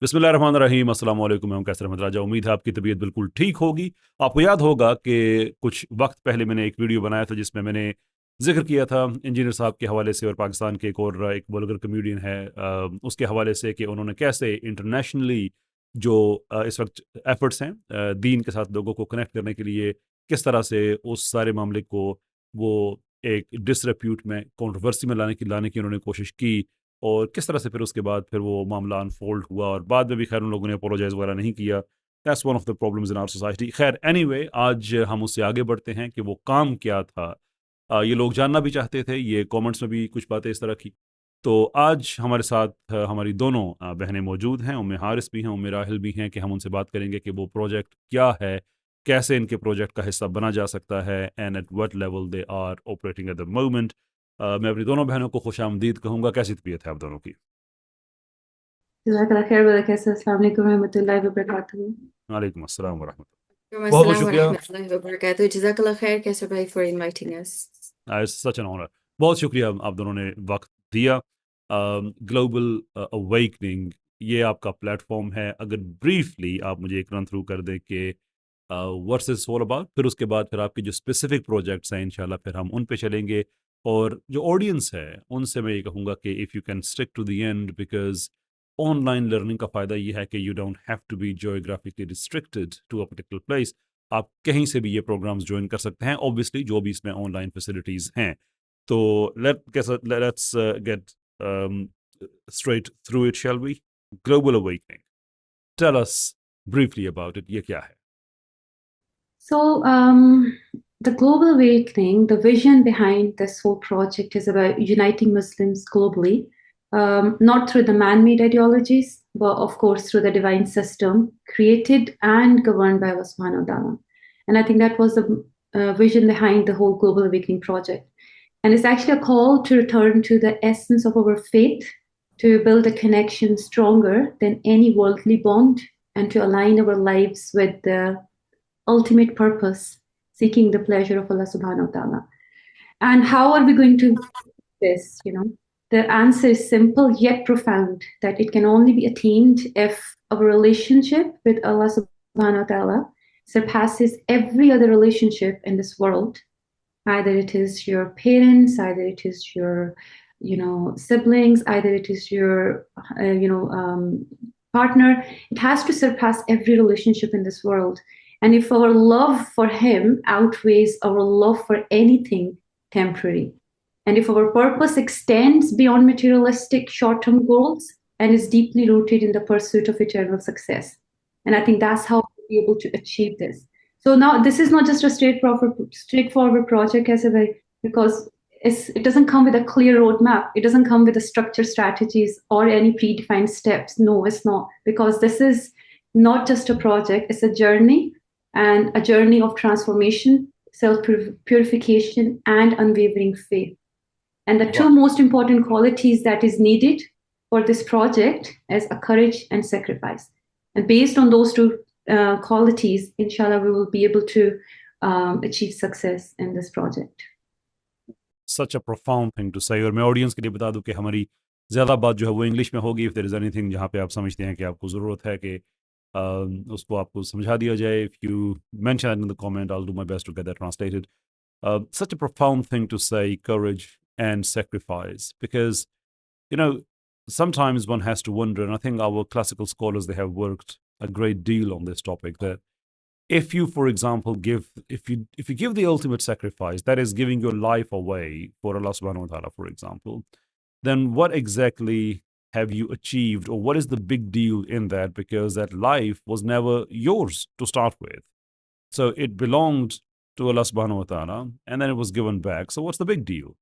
बिस्मिल्लाहिर्रहमानिर्रहीम, अस्सलाम वालेकुम। मैं हूं कैसर अहमद राजा। उम्मीद है आपकी तबीयत बिल्कुल ठीक होगी। आपको याद होगा कि कुछ वक्त पहले मैंने एक वीडियो बनाया था जिसमें मैंने जिक्र किया था इंजीनियर साहब के हवाले से और पाकिस्तान के एक वल्गर कमेडियन है उसके हवाले से कि उन्होंने कैसे इंटरनेशनली जो इस वक्त एफर्ट्स हैं दीन के साथ लोगों को कनेक्ट करने के लिए किस तरह से उस सारे मामले को वो एक डिसरेप्यूट में कंट्रोवर्सी में लाने की उन्होंने कोशिश की और किस तरह से फिर उसके बाद फिर वो मामला अनफोल्ड हुआ और बाद में भी खैर उन लोगों ने अपोलोजाइज वगैरह नहीं किया। That's one of the problems in our society. खैर एनीवे, आज हम उससे आगे बढ़ते हैं कि वो काम क्या था। ये लोग जानना भी चाहते थे, ये कमेंट्स में भी कुछ बातें इस तरह की। तो आज हमारे साथ हमारी दोनों बहनें मौजूद हैं, उम्मे हारिस भी हैं, उम्मे राहिल भी हैं, कि हम उनसे बात करेंगे कि वो प्रोजेक्ट क्या है, कैसे इनके प्रोजेक्ट का हिस्सा बना जा सकता है and at what level they are operating at the moment. मैं अपनी दोनों बहनों को खुशामदीद कहूँगा। कैसी तबीयत है आप दोनों की? जज़ाकल्लाह खैर बरकत। अस्सलाम वालेकुम रहमतुल्लाहि व बरकातहू। वालेकुम अस्सलाम वरहमतुल्लाह। बहुत बहुत Assalamu शुक्रिया। warahmatullahi wabarakatuh. Jazakallah khair, Kaisar bhai, for inviting us. Such an honour. बहुत शुक्रिया आप दोनों ने वक्त दिया। ग्लोबल अवेकनिंग ये आपका प्लेटफॉर्म है। अगर ब्रीफली आप मुझे एक रन थ्रू कर दें कि व्हाट्स इज ऑल अबाउट, फिर उसके बाद फिर आपके जो स्पेसिफिक प्रोजेक्ट्स हैं इंशाल्लाह फिर हम उन पे चलेंगे। और जो ऑडियंस है उनसे मैं ये कहूँगा कि if you can stick to the end, because online learning का फ़ायदा ये है कि you don't have to be geographically restricted to a particular place. आप कहीं से भी ये प्रोग्राम्स ज्वाइन कर सकते हैं, ऑब्वियसली जो भी इसमें ऑनलाइन फैसिलिटीज़ हैं। तो let's get straight through it, shall we? Global awakening. Tell us briefly about it. ये क्या है? So, the global awakening, the vision behind this whole project is about uniting Muslims globally, not through the man made ideologies, but of course through the divine system created and governed by Allah subhanahu wa ta'ala. And I think that was the vision behind the whole global awakening project. And it's actually a call to return to the essence of our faith, to build a connection stronger than any worldly bond, and to align our lives with the ultimate purpose, seeking the pleasure of Allah subhanahu wa ta'ala. And how are we going to do this? The answer is simple yet profound, that it can only be attained if our relationship with Allah subhanahu wa ta'ala surpasses every other relationship in this world. Either it is your parents, either it is your siblings, either it is your partner. It has to surpass every relationship in this world. And if our love for him outweighs our love for anything temporary, and if our purpose extends beyond materialistic short-term goals and is deeply rooted in the pursuit of eternal success. And I think that's how we'll be able to achieve this. So now this is not just a straightforward project, because it doesn't come with a clear roadmap. It doesn't come with a structured strategies or any predefined steps. No, it's not, because this is not just a project, it's a journey, and a journey of transformation, self-purification, and unwavering faith. And the two most important qualities that is needed for this project is a courage and sacrifice. And based on those two qualities, inshallah, we will be able to achieve success in this project. Such a profound thing to say। और मैं audience के लिए बता दूं कि हमारी ज़्यादा बात जो है वो इंग्लिश में होगी। इफ़ देयर इज़ एनीथिंग जहाँ पे आप समझते हैं कि आपको ज़रूरत है कि उसको आपको समझा दिया जाए, if you mention in the comment, I will do my best to get that translated. Such a profound thing to say, courage and sacrifice, because you know sometimes one has to wonder, and I think our classical scholars, they have worked a great deal on this topic, that if you, for example, if you give the ultimate sacrifice, that is giving your life away for Allah subhanahu wa ta'ala, for example, then what exactly have you achieved, or what is the big deal in that? Because that life was never yours to start with, so it belonged to Allah subhanahu wa ta'ala, and then it was given back. So what's the big deal?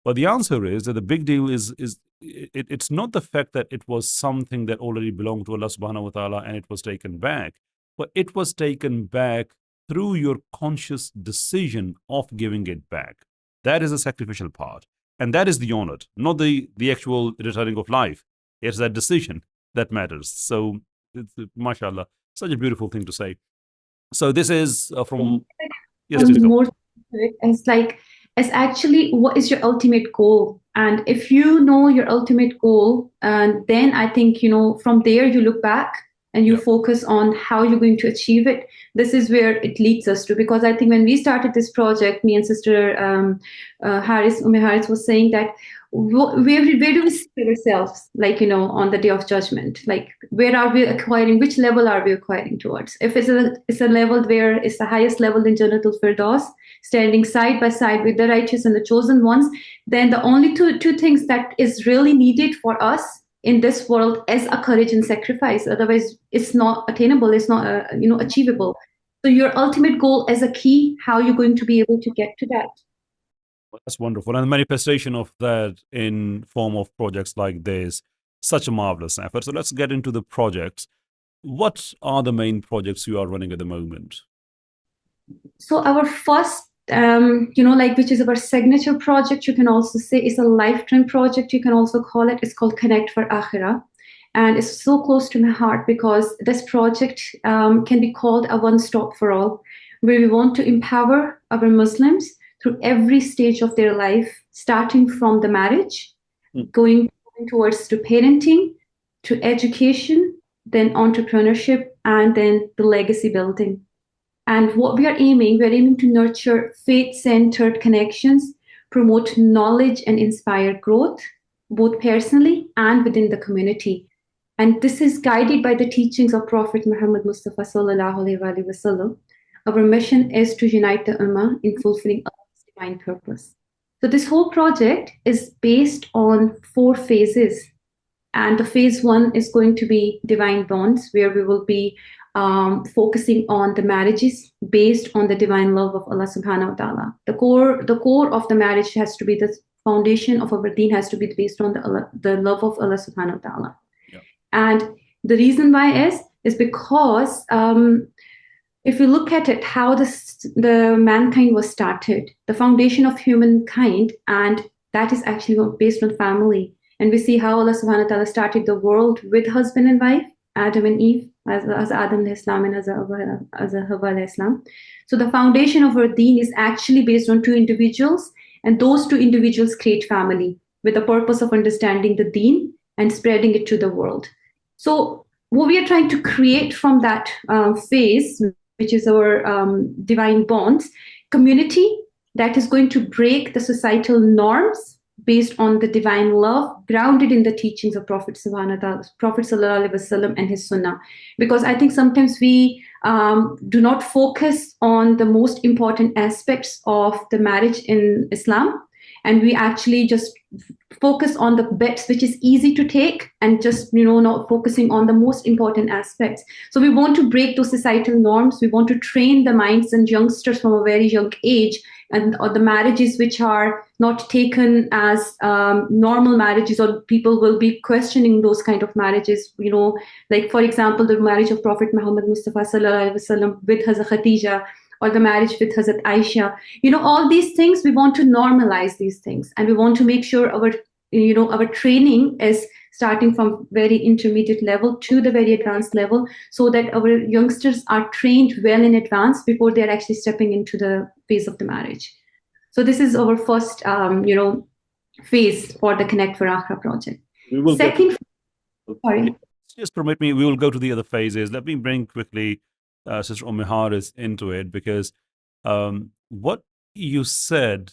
But the answer is that the big deal it's not the fact that it was something that already belonged to Allah subhanahu wa ta'ala and it was taken back, but it was taken back through your conscious decision of giving it back. That is the sacrificial part. And that is the honored, not the actual returning of life. It's that decision that matters. So, mashallah, such a beautiful thing to say. So this is from, yes, please go. More to it, it's like, it's actually, what is your ultimate goal? And if you know your ultimate goal, then I think, from there you look back and you focus on how you're going to achieve it. This is where it leads us to, because I think when we started this project, me and sister Harris was saying that where do we see ourselves, like, on the day of judgment? Like, where are we acquiring, which level are we acquiring towards? If it's a level where it's the highest level in Jannatul Firdaus, standing side by side with the righteous and the chosen ones, then the only two things that is really needed for us in this world is a courage and sacrifice. Otherwise, it's not attainable. It's not, achievable. So your ultimate goal is a key. How you're going to be able to get to that? Well, that's wonderful. And the manifestation of that in form of projects like this, such a marvelous effort. So let's get into the projects. What are the main projects you are running at the moment? So our first, which is our signature project, you can also say is a lifetime project. You can also call it. It's called Connect for Akhirah. And it's so close to my heart because this project can be called a one-stop for all, where we want to empower our Muslims through every stage of their life, starting from the marriage, going towards to parenting, to education, then entrepreneurship, and then the legacy building. And what we're aiming to nurture faith-centered connections, promote knowledge and inspire growth, both personally and within the community. And this is guided by the teachings of Prophet Muhammad Mustafa sallallahu alaihi wasallam. Our mission is to unite the Ummah in fulfilling Allah's divine purpose. So this whole project is based on 4 phases. And the phase 1 is going to be divine bonds, where we will be focusing on the marriages based on the divine love of Allah subhanahu wa ta'ala. The core of the marriage has to be, the foundation of our deen has to be based on the love of Allah subhanahu wa ta'ala. Yeah. And the reason why is because if you look at it, how the mankind was started, the foundation of humankind, and that is actually based on family. And we see how Allah subhanahu wa ta'ala started the world with husband and wife, Adam and Eve, as Adam al-Islam and as Hawa al-Islam. So the foundation of our deen is actually based on 2 individuals, and those 2 individuals create family with the purpose of understanding the deen and spreading it to the world. So what we are trying to create from that phase, which is our divine bonds, community that is going to break the societal norms based on the divine love, grounded in the teachings of Prophet sallallahu alaihi wasallam and his sunnah. Because I think sometimes we do not focus on the most important aspects of the marriage in Islam, and we actually just focus on the bits which is easy to take, and just not focusing on the most important aspects. So we want to break those societal norms. We want to train the minds and youngsters from a very young age, and or the marriages which are not taken as normal marriages, or people will be questioning those kind of marriages. Like for example, the marriage of Prophet Muhammad Mustafa sallallahu alaihi wasallam with Hazrat Khadija, or the marriage with Hazrat Aisha. All these things, we want to normalize these things, and we want to make sure our training is starting from very intermediate level to the very advanced level, so that our youngsters are trained well in advance before they're actually stepping into the phase of the marriage. So this is our first, phase for the Connect for Akhira project. We will Second, sorry. Just permit me, we will go to the other phases. Let me bring quickly Sister Haris into it, because what you said,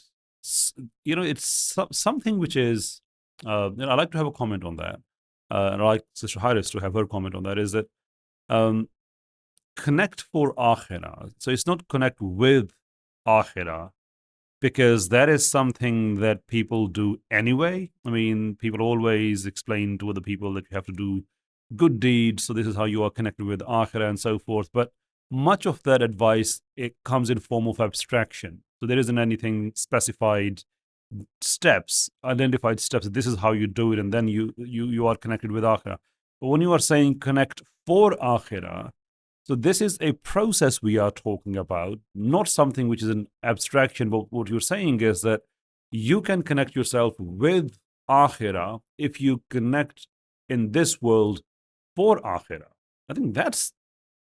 it's something which is, I'd like to have a comment on that. And I'd like Sister Haris to have her comment on that, is that Connect for Akhirah. So it's not connect with Akhirah, because that is something that people do anyway. I mean, people always explain to other people that you have to do good deeds, so this is how you are connected with Akhirah and so forth. But much of that advice, it comes in form of abstraction. So there isn't anything specified steps, identified steps. This is how you do it, and then you are connected with Akhirah. But when you are saying connect for Akhirah, so this is a process we are talking about, not something which is an abstraction. But what you're saying is that you can connect yourself with Akhirah if you connect in this world for Akhirah. I think that's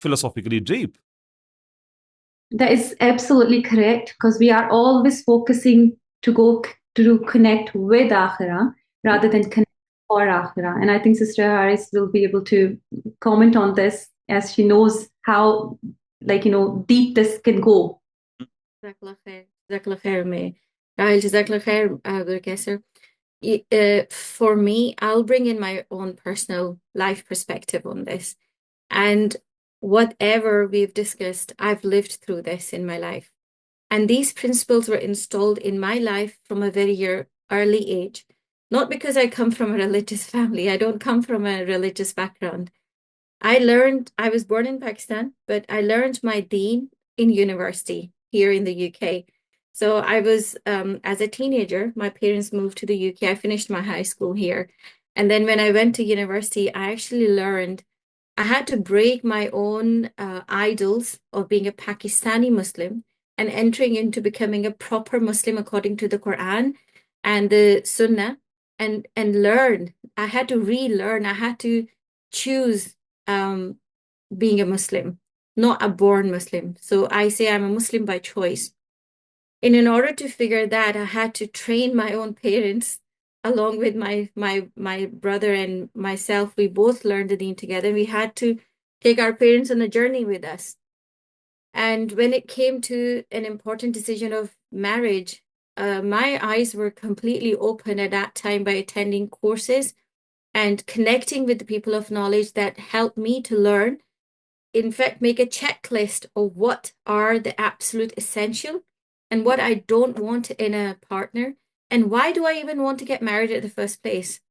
philosophically deep. That is absolutely correct, because we are always focusing to go to connect with Akhira rather than connect for Akhira. And I think Sister Harris will be able to comment on this as she knows how, like, deep this can go. Jazakallah khair. Jazakallah khair, May. Rahil, Jazakallah khair, Brother Qaiser. For me, I'll bring in my own personal life perspective on this. And whatever we've discussed, I've lived through this in my life. And these principles were installed in my life from a very early age. Not because I come from a religious family. I don't come from a religious background. I was born in Pakistan, but I learned my deen in university here in the UK. So I was, as a teenager, my parents moved to the UK. I finished my high school here. And then when I went to university, I actually learned I had to break my own idols of being a Pakistani Muslim and entering into becoming a proper Muslim according to the Quran and the Sunnah and learn. I had to relearn. I had to choose being a Muslim, not a born Muslim. So I say I'm a Muslim by choice. And in order to figure that, I had to train my own parents along with my brother and myself. We both learned the deen together. We had to take our parents on a journey with us. And when it came to an important decision of marriage, my eyes were completely open at that time by attending courses and connecting with the people of knowledge that helped me to learn, in fact, make a checklist of what are the absolute essential and what I don't want in a partner. And why do I even want to get married in the first place?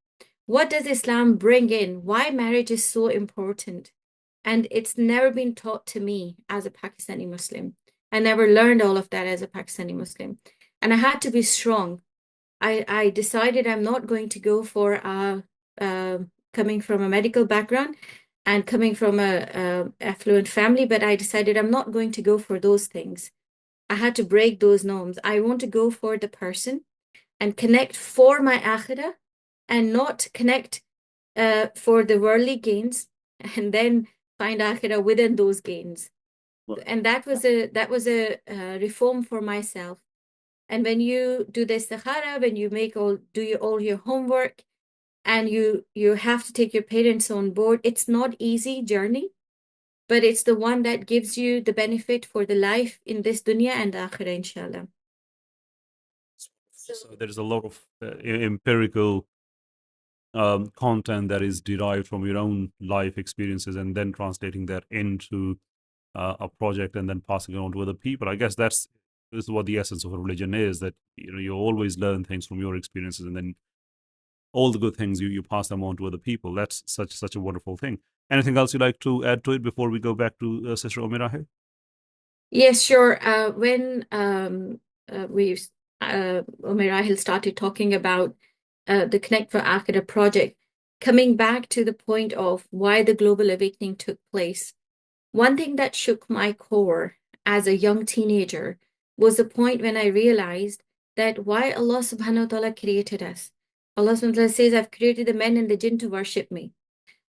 What does Islam bring in? Why marriage is so important? And it's never been taught to me as a Pakistani Muslim. I never learned all of that as a Pakistani Muslim. And I had to be strong. I decided I'm not going to go for coming from a medical background and coming from a affluent family, but I decided I'm not going to go for those things. I had to break those norms. I want to go for the person and connect for my akhirah and not connect for the worldly gains and then find akhirah within those gains. And that was a reform for myself. And when you do the istikhara, when you do all your homework, and you have to take your parents on board, it's not easy journey, but it's the one that gives you the benefit for the life in this dunya and akhirah, inshallah. So there is a lot of empirical content that is derived from your own life experiences and then translating that into a project and then passing it on to other people. I guess this is what the essence of a religion is, that you always learn things from your experiences and then all the good things you pass them on to other people. That's such a wonderful thing. Anything else you'd like to add to it before we go back to Sister Omira here? Yes, sure. When Umair started talking about the Connect for Akhira project, coming back to the point of why the global awakening took place, one thing that shook my core as a young teenager was the point when I realized that why Allah subhanahu wa ta'ala created us. Allah subhanahu wa ta'ala says, I've created the men and the jinn to worship me.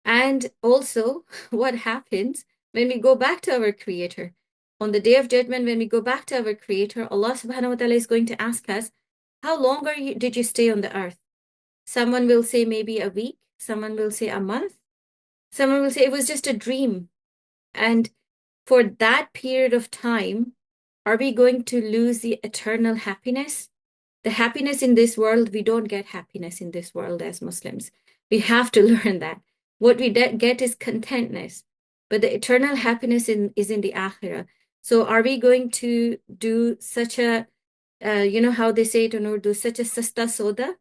And also what happens when we go back to our creator. On the day of judgment, when we go back to our creator, Allah subhanahu wa ta'ala is going to ask us, how long did you stay on the earth? Someone will say maybe a week. Someone will say a month. Someone will say it was just a dream. And for that period of time, are we going to lose the eternal happiness? The happiness in this world, we don't get happiness in this world as Muslims. We have to learn that. What we get is contentness, but the eternal happiness is in the akhirah. So are we going to do such a, how they say it in Urdu, such a sasta soda?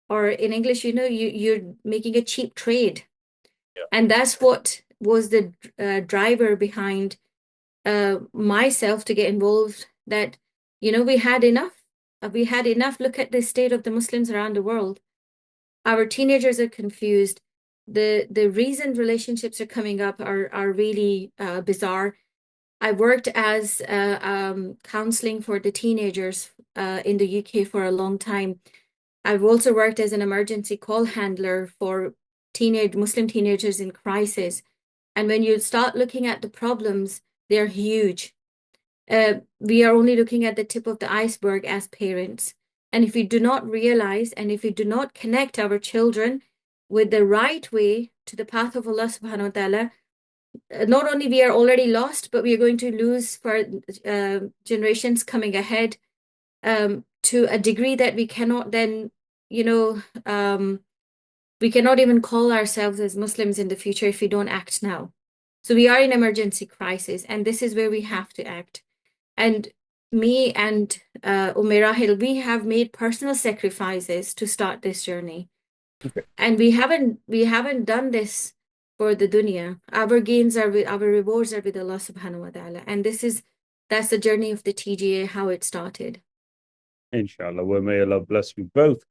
Or in English, you're making a cheap trade. Yeah. And that's what was the driver behind myself to get involved, that, we had enough. We had enough. Look at the state of the Muslims around the world. Our teenagers are confused. The reason relationships are coming up are really bizarre. I worked as counseling for the teenagers in the UK for a long time. I've also worked as an emergency call handler for Muslim teenagers in crisis. And when you start looking at the problems, they're huge. We are only looking at the tip of the iceberg as parents. And if we do not realize, and if we do not connect our children with the right way to the path of Allah subhanahu wa ta'ala, not only we are already lost, but we are going to lose for generations coming ahead, to a degree that we cannot then, we cannot even call ourselves as Muslims in the future if we don't act now. So we are in emergency crisis, and this is where we have to act. And me and Rahil, we have made personal sacrifices to start this journey. Okay. And we haven't done this for the dunya. Our gains are with, our rewards are with Allah subhanahu wa ta'ala. And that's the journey of the TGA, how it started. Inshallah. Well, may Allah bless you both.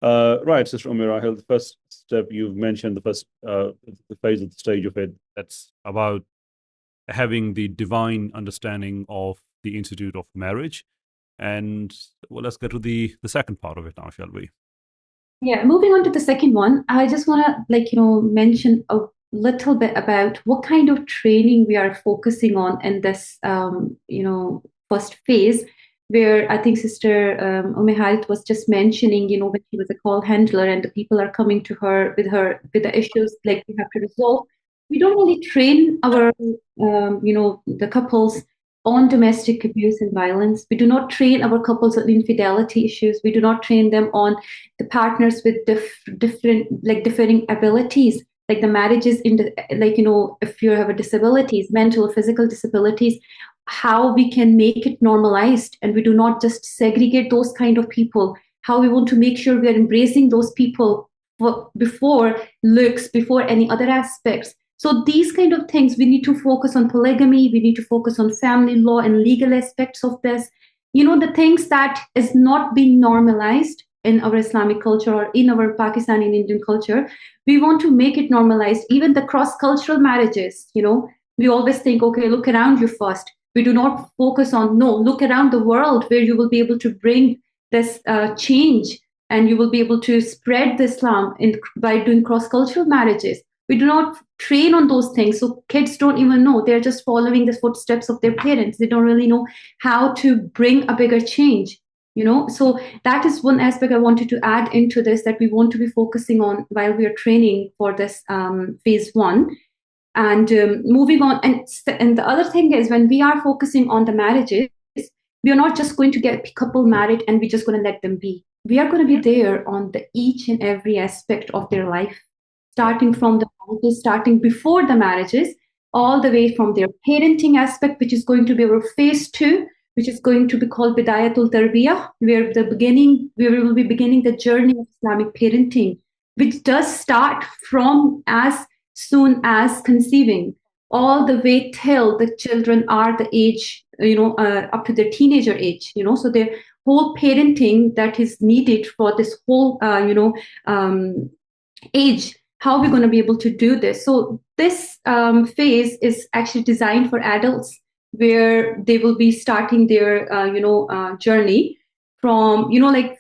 Right, Sister Rahil, the first step you've mentioned, the first the phase of the stage of it, that's about having the divine understanding of the institute of marriage. And well, let's get to the second part of it now, shall we? Yeah, moving on to the second one, I just want to mention a little bit about what kind of training we are focusing on in this first phase, where I think Sister Harith was just mentioning, when she was a call handler and the people are coming to her with the issues like we have to resolve. We don't really train our the couples on domestic abuse and violence. We do not train our couples on infidelity issues. We do not train them on the partners with differing abilities, like the marriages in the, if you have a disabilities, mental or physical disabilities, how we can make it normalized, and we do not just segregate those kind of people, how we want to make sure we are embracing those people before looks, before any other aspects. So these kind of things, we need to focus on polygamy, we need to focus on family law and legal aspects of this. The things that is not being normalized in our Islamic culture or in our Pakistani and Indian culture, we want to make it normalized. Even the cross-cultural marriages, we always think, okay, look around you first. We do not focus on, no, look around the world where you will be able to bring this change, and you will be able to spread the Islam by doing cross-cultural marriages. We do not train on those things. So kids don't even know. They're just following the footsteps of their parents. They don't really know how to bring a bigger change, So that is one aspect I wanted to add into this, that we want to be focusing on while we are training for this phase one. And moving on. And the other thing is, when we are focusing on the marriages, we are not just going to get a couple married and we're just going to let them be. We are going to be there on each and every aspect of their life, starting from starting before the marriages, all the way from their parenting aspect, which is going to be our phase two, which is going to be called Bidayatul Tarbiyah, where we will be beginning the journey of Islamic parenting, which does start from as soon as conceiving, all the way till the children are the age, up to their teenager age, so their whole parenting that is needed for this whole, age. How are we going to be able to do this? So this phase is actually designed for adults, where they will be starting their, journey from,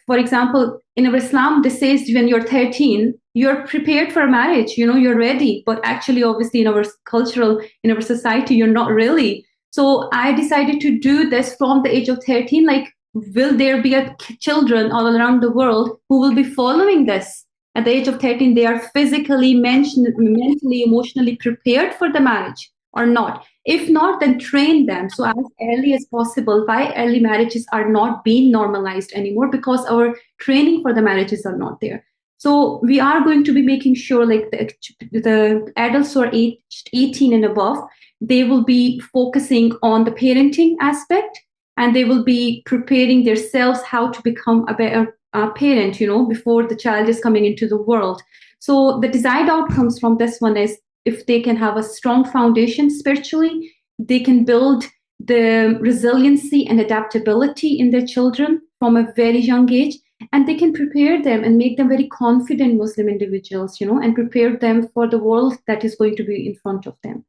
for example, in our Islam, this says when you're 13, you're prepared for marriage, you're ready. But actually, obviously, in our society, you're not really. So I decided to do this from the age of 13. Like, will there be children all around the world who will be following this? At the age of 13, they are physically, mentally, emotionally prepared for the marriage or not. If not, then train them. So as early as possible. Why early marriages are not being normalized anymore? Because our training for the marriages are not there. So we are going to be making sure, like the adults who are aged 18 and above, they will be focusing on the parenting aspect, and they will be preparing themselves how to become a better parent, before the child is coming into the world. So the desired outcomes from this one is, if they can have a strong foundation spiritually, they can build the resiliency and adaptability in their children from a very young age, and they can prepare them and make them very confident Muslim individuals, and prepare them for the world that is going to be in front of them.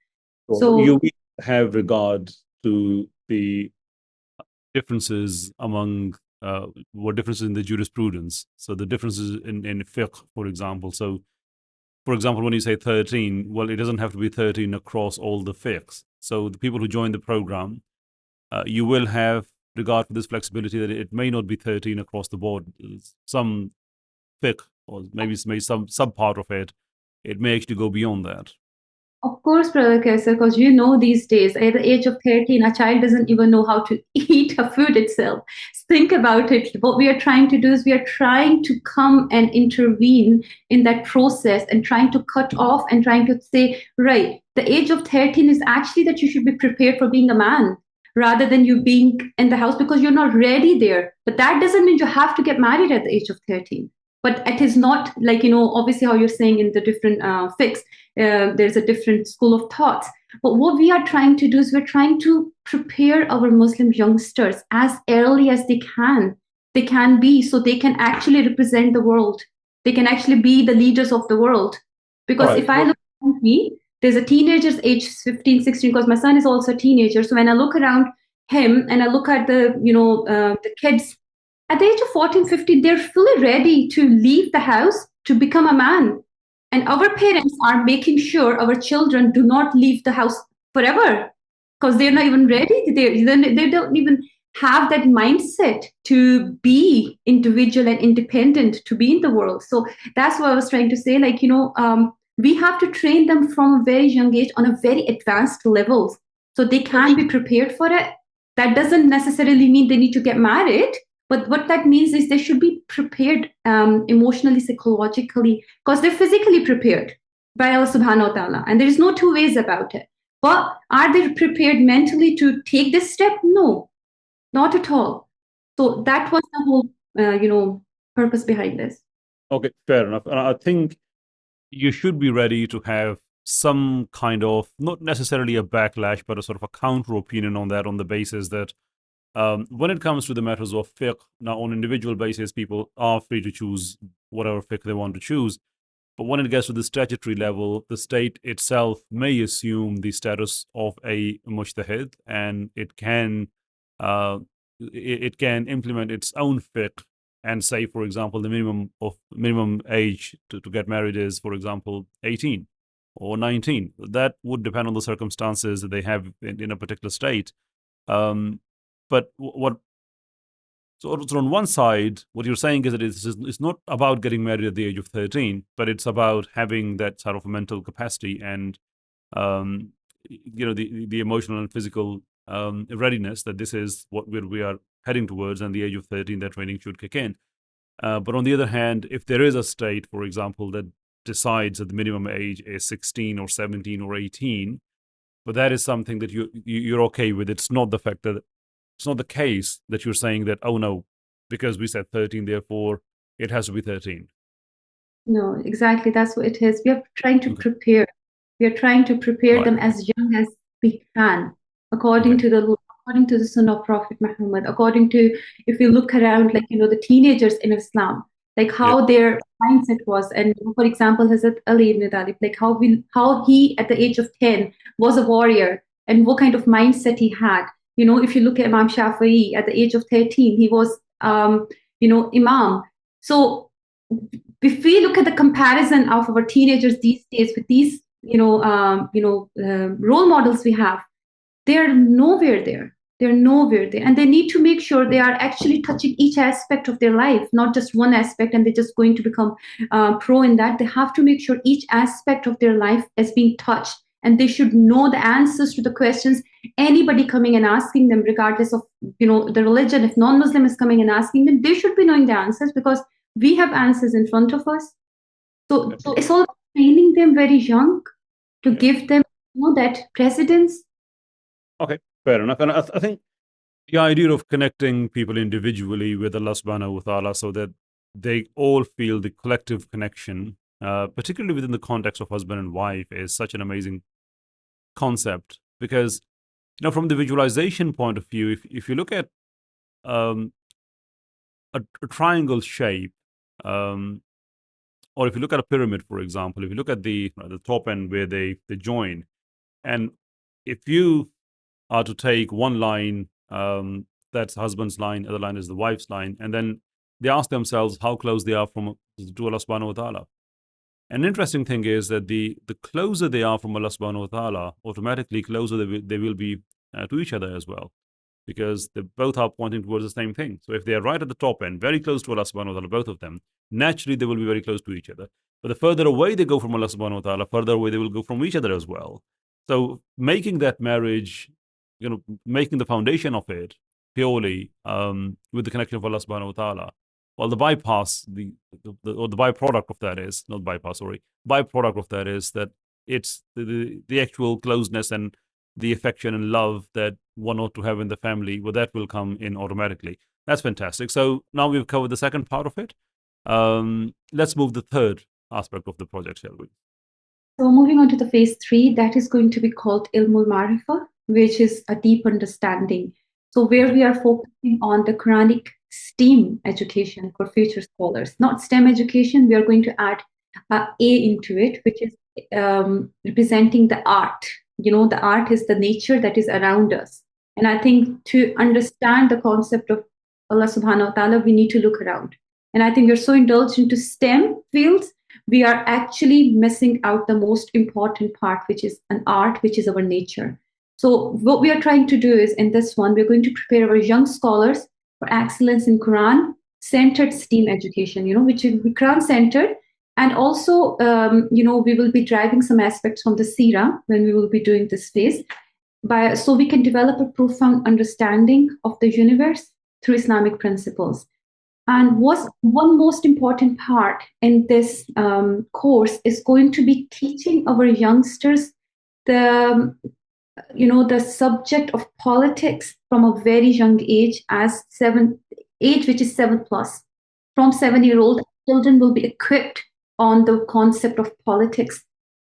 So you have regard to the differences among what differences in the jurisprudence. So the differences in fiqh, for example. So, for example, when you say 13, well, it doesn't have to be 13 across all the fiqhs. So the people who join the program, you will have regard for this flexibility that it may not be 13 across the board. Some fiqh, or maybe some sub part of it, it may actually go beyond that. Of course, Brother Qaiser, because these days, at the age of 13, a child doesn't even know how to eat a food itself. Think about it. What we are trying to do is we are trying to come and intervene in that process and trying to cut off and trying to say, right, the age of 13 is actually that you should be prepared for being a man rather than you being in the house because you're not ready there. But that doesn't mean you have to get married at the age of 13. But it is not like, obviously how you're saying in the different fiqhs, there's a different school of thoughts. But what we are trying to do is we're trying to prepare our Muslim youngsters as early as they can be, so they can actually represent the world. They can actually be the leaders of the world. Because Right. if I look at me, there's a teenager's age 15, 16, because my son is also a teenager. So when I look around him and I look at the kids, at the age of 14, 15, they're fully ready to leave the house to become a man. And our parents are making sure our children do not leave the house forever because they're not even ready. They don't even have that mindset to be individual and independent, to be in the world. So that's what I was trying to say. We have to train them from a very young age on a very advanced levels so they can be prepared for it. That doesn't necessarily mean they need to get married. But what that means is they should be prepared emotionally, psychologically, because they're physically prepared by Allah subhanahu wa ta'ala. And there is no two ways about it. But are they prepared mentally to take this step? No, not at all. So that was the whole, purpose behind this. Okay, fair enough. And I think you should be ready to have some kind of, not necessarily a backlash, but a sort of a counter opinion on that, on the basis that when it comes to the matters of fiqh, now on individual basis, people are free to choose whatever fiqh they want to choose. But when it gets to the statutory level, the state itself may assume the status of a mujtahid, and it can implement its own fiqh and say, for example, the minimum age to get married is, for example, 18 or 19. That would depend on the circumstances that they have in a particular state. But so on one side, what you're saying is that it's not about getting married at the age of 13, but it's about having that sort of mental capacity and the emotional and physical readiness that this is what we are heading towards, and the age of 13, that training should kick in. But on the other hand, if there is a state, for example, that decides that the minimum age is 16 or 17 or 18, but that is something that you're okay with. It's not the fact that it's not the case that you're saying that, oh no, because we said 13, therefore it has to be 13. No, exactly. That's what it is. We are trying to prepare. We are trying to prepare them as young as we can, according to the Sunnah of Prophet Muhammad. According to, if you look around, the teenagers in Islam, how their mindset was, and for example, Hazrat Ali ibn Talib, how he at the age of 10 was a warrior, and what kind of mindset he had. If you look at Imam Shafi'i, at the age of 13, he was, Imam. So if we look at the comparison of our teenagers these days with these, role models we have, they're nowhere there. They're nowhere there. And they need to make sure they are actually touching each aspect of their life, not just one aspect, and they're just going to become pro in that. They have to make sure each aspect of their life is being touched. And they should know the answers to the questions. Anybody coming and asking them, regardless of the religion, if non-Muslim is coming and asking them, they should be knowing the answers because we have answers in front of us. So it's all training them very young to give them that precedence. Okay, fair enough. And I think the idea of connecting people individually with Allah subhanahu wa ta'ala so that they all feel the collective connection, particularly within the context of husband and wife, is such an amazing concept. Because from the visualization point of view, if you look at a triangle shape, or if you look at a pyramid, for example, if you look at the top end where they join, and if you are to take one line, that's the husband's line, other line is the wife's line, and then they ask themselves how close they are to Allah subhanahu wa ta'ala. An interesting thing is that the closer they are from Allah subhanahu wa ta'ala, automatically closer they will be to each other as well. because they both are pointing towards the same thing. So if they are right at the top end, very close to Allah subhanahu wa ta'ala, both of them, naturally they will be very close to each other. But the further away they go from Allah subhanahu wa ta'ala, further away they will go from each other as well. So making that marriage, making the foundation of it purely with the connection of Allah subhanahu wa ta'ala, well, the byproduct of that is, not bypass, sorry, byproduct of that is that it's the actual closeness and the affection and love that one ought to have in the family, well, that will come in automatically. That's fantastic. So now we've covered the second part of it. Let's move the third aspect of the project, shall we? So moving on to the phase 3, that is going to be called Ilmul Marifa, which is a deep understanding. So where we are focusing on the Quranic STEAM education for future scholars, not STEM education. We are going to add A into it, which is representing the art. The art is the nature that is around us. And I think to understand the concept of Allah subhanahu wa ta'ala, we need to look around. And I think we're so indulged into STEM fields, we are actually missing out the most important part, which is an art, which is our nature. So what we are trying to do is, in this one, we're going to prepare our young scholars for excellence in Quran-centered STEAM education, which will be Quran-centered. And also, we will be driving some aspects from the Seerah when we will be doing this phase, so we can develop a profound understanding of the universe through Islamic principles. And one most important part in this course is going to be teaching our youngsters the subject of politics from a very young age, which is 7+. From 7-year-old, children will be equipped on the concept of politics.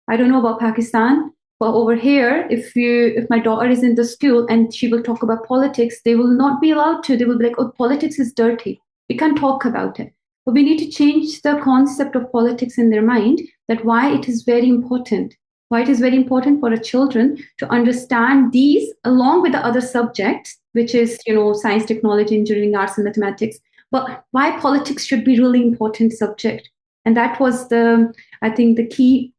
I don't know about Pakistan, but over here, if my daughter is in the school and she will talk about politics, they will not be allowed to. They will be like, oh, politics is dirty. We can't talk about it. But we need to change the concept of politics in their mind, that why it is very important. Why it is very important for our children to understand these along with the other subjects, which is, science, technology, engineering, arts, and mathematics. But why politics should be really important subject. And that was I think the key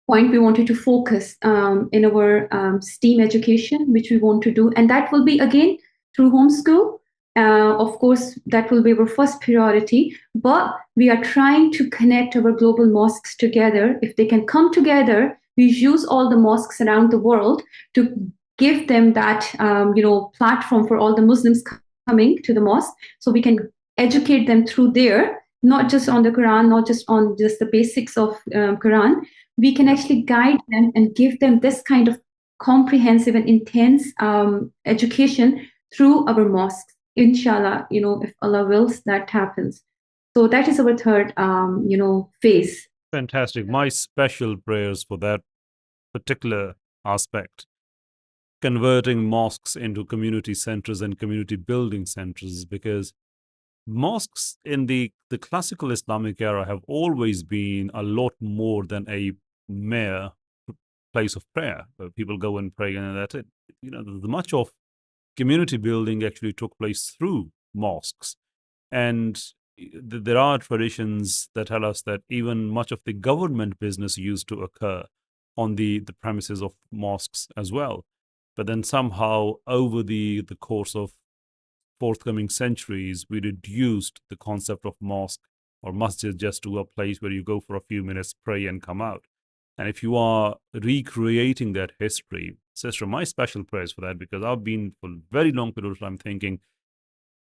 point we wanted to focus in our STEAM education, which we want to do. And that will be, again, through homeschool. Of course, that will be our first priority, but we are trying to connect our global mosques together. If they can come together, we use all the mosques around the world to give them that, platform for all the Muslims coming to the mosque, so we can educate them through there, not just on the Quran, not just on just the basics of Quran. We can actually guide them and give them this kind of comprehensive and intense education through our mosques. Inshallah, if Allah wills, that happens. So that is our third, phase. Fantastic. My special prayers for that particular aspect. Converting mosques into community centers and community building centers, because mosques in the classical Islamic era have always been a lot more than a mere place of prayer where people go and pray and that's it. Much of community building actually took place through mosques. And there are traditions that tell us that even much of the government business used to occur on the premises of mosques as well. But then somehow over the course of forthcoming centuries, we reduced the concept of mosque or masjid just to a place where you go for a few minutes, pray and come out. And if you are recreating that history, sister, my special prayers for that, because I've been for a very long period of time thinking,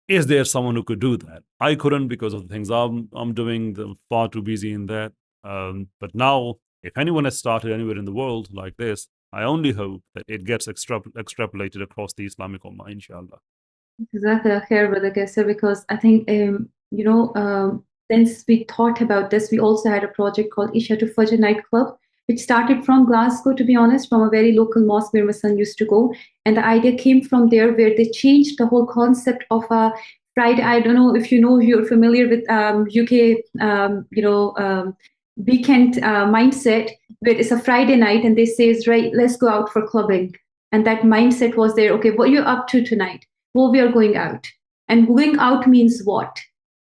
is there someone who could do that? I couldn't because of the things I'm doing. I'm far too busy in that. But now, if anyone has started anywhere in the world like this, I only hope that it gets extrapolated across the Islamic Ummah, inshallah. Jazakallah khair, Brother Qaiser, because I think, since we thought about this, we also had a project called Isha to Fajr nightclub, which started from Glasgow, to be honest, from a very local mosque where my son used to go. And the idea came from there, where they changed the whole concept of a Friday. I don't know if you're familiar with UK, weekend mindset, where it's a Friday night and they say, right, let's go out for clubbing. And that mindset was there. Okay, what are you up to tonight? Well, we are going out. And going out means what?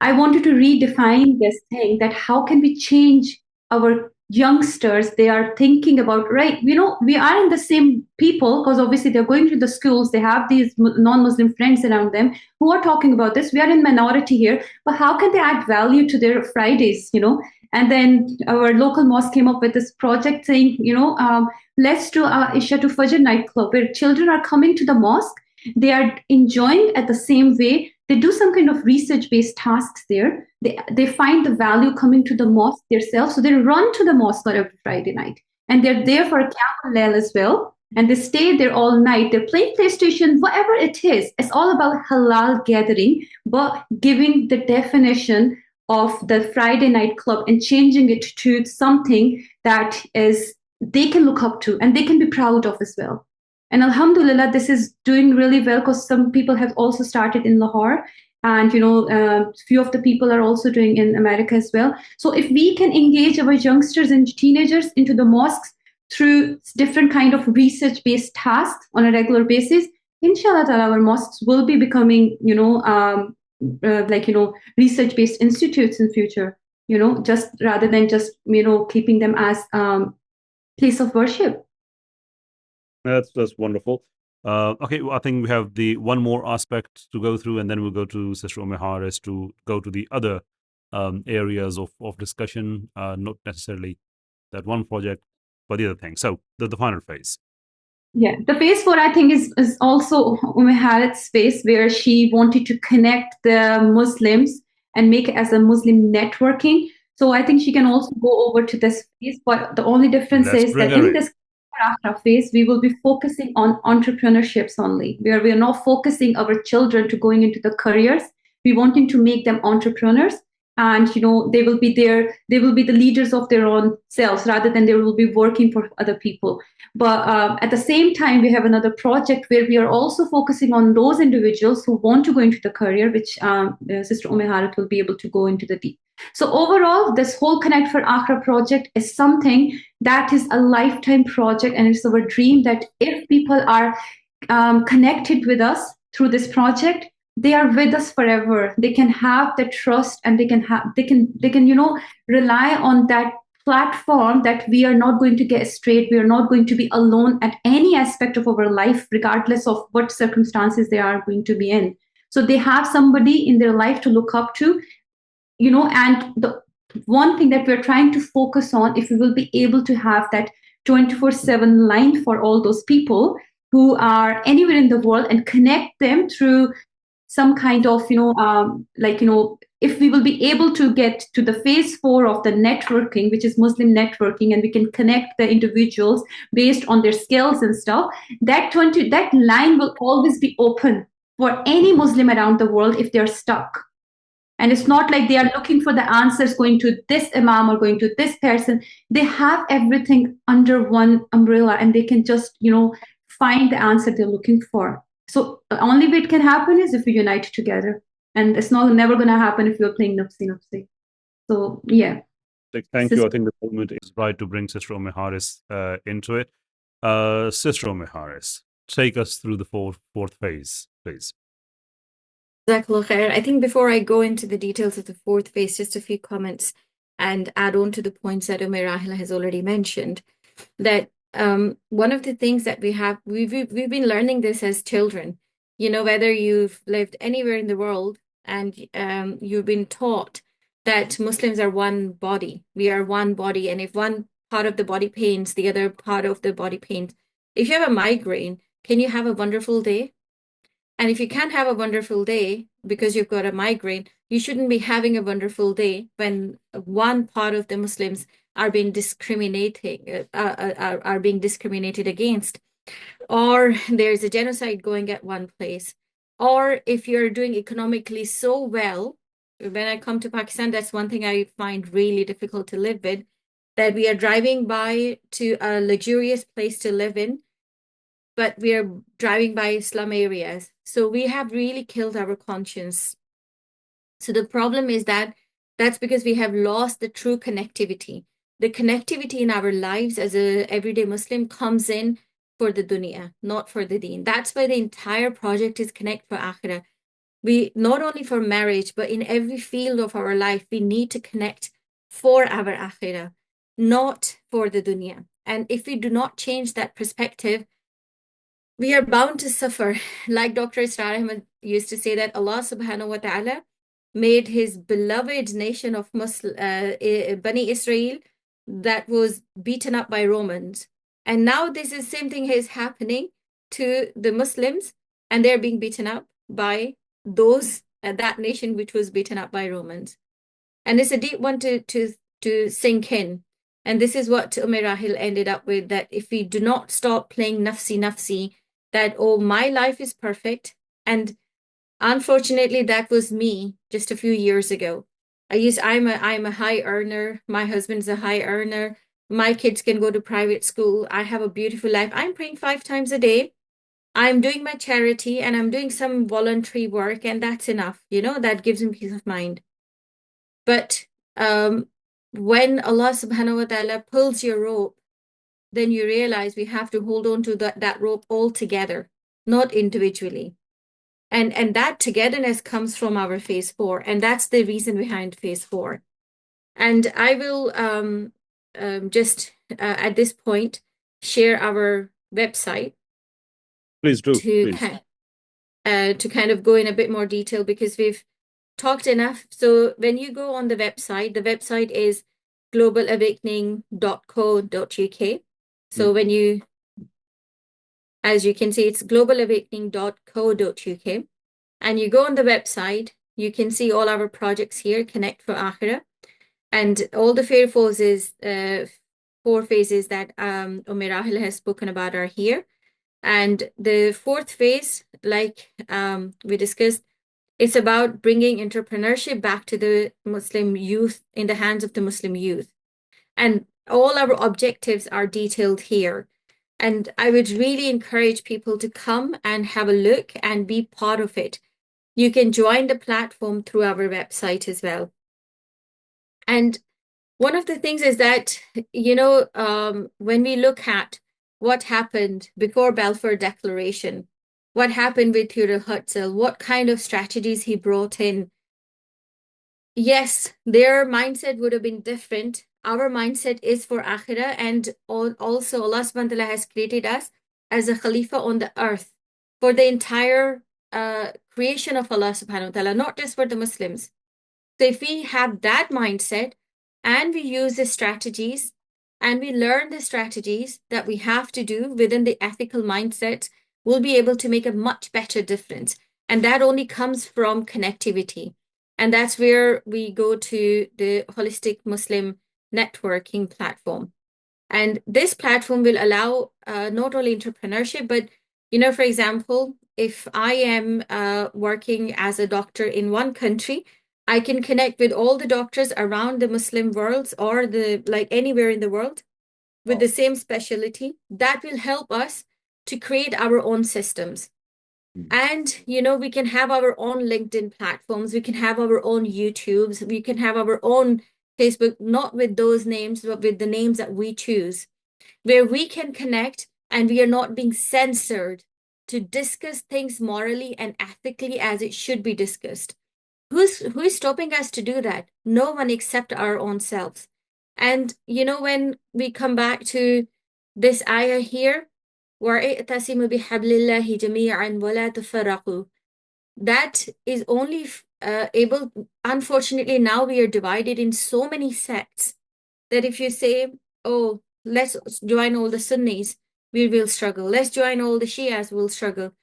I wanted to redefine this thing, that how can we change our youngsters, they are thinking about, right, we are in the same people, because obviously they're going to the schools, they have these non-Muslim friends around them who are talking about this. We are in minority here, but how can they add value to their Fridays, And then our local mosque came up with this project saying, let's do a Isha to Fajr nightclub where children are coming to the mosque. They are enjoying at the same way. They do some kind of research-based tasks there. They find the value coming to the mosque themselves. So they run to the mosque on every Friday night. And they're there for a Qiyam al-Layl as well. And they stay there all night. They're playing PlayStation, whatever it is. It's all about halal gathering, but giving the definition of the Friday night club and changing it to something that is they can look up to and they can be proud of as well. And alhamdulillah, this is doing really well because some people have also started in Lahore. And, few of the people are also doing in America as well. So if we can engage our youngsters and teenagers into the mosques through different kind of research-based tasks on a regular basis, inshallah ta'ala, our mosques will be becoming, research-based institutes in future, just rather than just, keeping them as place of worship. That's wonderful. Okay, well, I think we have the one more aspect to go through, and then we'll go to Sister Harris to go to the other areas of discussion, not necessarily that one project, but the other thing. So the final phase. Yeah, the phase 4, I think, is also Harriet's space where she wanted to connect the Muslims and make it as a Muslim networking. So I think she can also go over to this phase, but the only difference is that in this phase, we will be focusing on entrepreneurships only, where we are not focusing our children to going into the careers. We wanting to make them entrepreneurs, and they will be the leaders of their own selves rather than they will be working for other people. But at the same time, we have another project where we are also focusing on those individuals who want to go into the career, which Sister Harriet will be able to go into the deep. So overall, this whole Connect for Akhira project is something that is a lifetime project, and it's our dream that if people are connected with us through this project, they are with us forever. They can have the trust, and they can rely on that platform that we are not going to get straight. We are not going to be alone at any aspect of our life, regardless of what circumstances they are going to be in. So they have somebody in their life to look up to. And the one thing that we're trying to focus on, if we will be able to have that 24/7 line for all those people who are anywhere in the world and connect them through some kind of, if we will be able to get to the phase 4 of the networking, which is Muslim networking, and we can connect the individuals based on their skills and stuff, that line will always be open for any Muslim around the world if they're stuck. And it's not like they are looking for the answers going to this imam or going to this person. They have everything under one umbrella, and they can just, find the answer they're looking for. So the only way it can happen is if we unite together. And it's never going to happen if you're playing nafsi. So, yeah. Thank you. I think the moment is right to bring Sister Harris into it. Sister Harris, take us through the fourth phase, please. I think before I go into the details of the fourth phase, just a few comments and add on to the points that Rahila has already mentioned. That one of the things that we've been learning this as children. Whether you've lived anywhere in the world and you've been taught that Muslims are one body. We are one body, and if one part of the body pains, the other part of the body pains. If you have a migraine, can you have a wonderful day? And if you can't have a wonderful day because you've got a migraine, you shouldn't be having a wonderful day when one part of the Muslims are being discriminated against, or there's a genocide going at one place, or if you're doing economically so well. When I come to Pakistan, that's one thing I find really difficult to live with, that we are driving by to a luxurious place to live in, but we are driving by slum areas. So we have really killed our conscience. So the problem is that's because we have lost the true connectivity. The connectivity in our lives as an everyday Muslim comes in for the dunya, not for the deen. That's why the entire project is Connect for Akhira. We, not only for marriage, but in every field of our life, we need to connect for our akhirah. not for the dunya. And if we do not change that perspective, we are bound to suffer. Like Dr. Israr Ahmed used to say, that Allah subhanahu wa ta'ala made his beloved nation of Bani Israel that was beaten up by Romans. And now this is same thing is happening to the Muslims, and they're being beaten up by those that nation which was beaten up by Romans. And it's a deep one to sink in. And this is what Rahil ended up with, that if we do not stop playing nafsi, that, oh, my life is perfect. And unfortunately, that was me just a few years ago. I'm a high earner. My husband's a high earner. My kids can go to private school. I have a beautiful life. I'm praying 5 times a day. I'm doing my charity and I'm doing some voluntary work, and that's enough. That gives me peace of mind. But when Allah subhanahu wa ta'ala pulls your rope, then you realize we have to hold on to that rope all together, not individually. And that togetherness comes from our phase 4, and that's the reason behind phase 4. And I will just at this point share our website. Please do. To kind of go in a bit more detail, because we've talked enough. So when you go on the website is globalawakening.co.uk. So when you, as you can see, it's globalawakening.co.uk. And you go on the website, you can see all our projects here, Connect for Akhirah, and all the 4 phases, 4 phases that Rahil has spoken about are here. And the 4th phase, like we discussed, it's about bringing entrepreneurship back to the Muslim youth, in the hands of the Muslim youth. And all our objectives are detailed here. And I would really encourage people to come and have a look and be part of it. You can join the platform through our website as well. And one of the things is that, when we look at what happened before Balfour Declaration, what happened with Theodore Herzl, what kind of strategies he brought in. Yes, their mindset would have been different. Our mindset is for Akhirah, and also Allah subhanahu wa ta'ala has created us as a Khalifa on the earth for the entire creation of Allah subhanahu wa ta'ala, not just for the Muslims. So if we have that mindset and we use the strategies and we learn the strategies that we have to do within the ethical mindset, we'll be able to make a much better difference. And that only comes from connectivity. And that's where we go to the Holistic Muslim Networking platform. And this platform will allow not only entrepreneurship, but, for example, if I am working as a doctor in one country, I can connect with all the doctors around the Muslim world, or anywhere in the world with the same specialty. That will help us to create our own systems. And, we can have our own LinkedIn platforms. We can have our own YouTubes. We can have our own Facebook, not with those names, but with the names that we choose, where we can connect and we are not being censored to discuss things morally and ethically as it should be discussed. Who is stopping us to do that? No one except our own selves. And, when we come back to this ayah here, وَاعْتَصِمُوا بِحَبْلِ اللَّهِ جَمِيعًا وَلَا تَفَرَّقُوا. That is only able, unfortunately, now we are divided in so many sects that if you say, oh, let's join all the Sunnis, we will struggle. Let's join all the Shias, we'll struggle.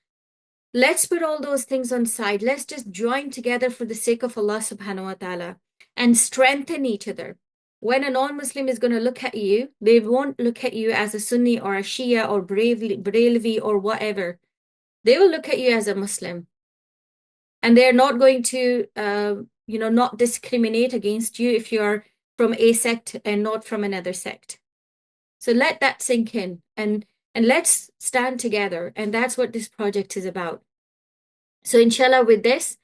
Let's put all those things on side. Let's just join together for the sake of Allah subhanahu wa ta'ala and strengthen each other. When a non-Muslim is going to look at you, they won't look at you as a Sunni or a Shia or Brelvi or whatever. They will look at you as a Muslim. And they're not going to, not discriminate against you if you're from a sect and not from another sect. So let that sink in and let's stand together. And that's what this project is about. So inshallah, with this,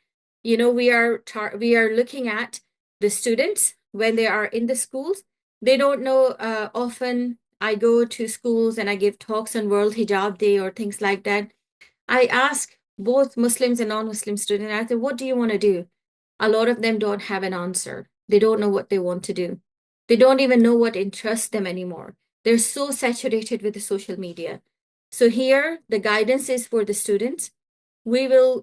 we are looking at the students when they are in the schools. They don't know, often I go to schools and I give talks on World Hijab Day or things like that. I ask both Muslims and non-Muslim students, I say, what do you want to do? A lot of them don't have an answer. They don't know what they want to do. They don't even know what interests them anymore. They're so saturated with the social media. So here, the guidance is for the students. We will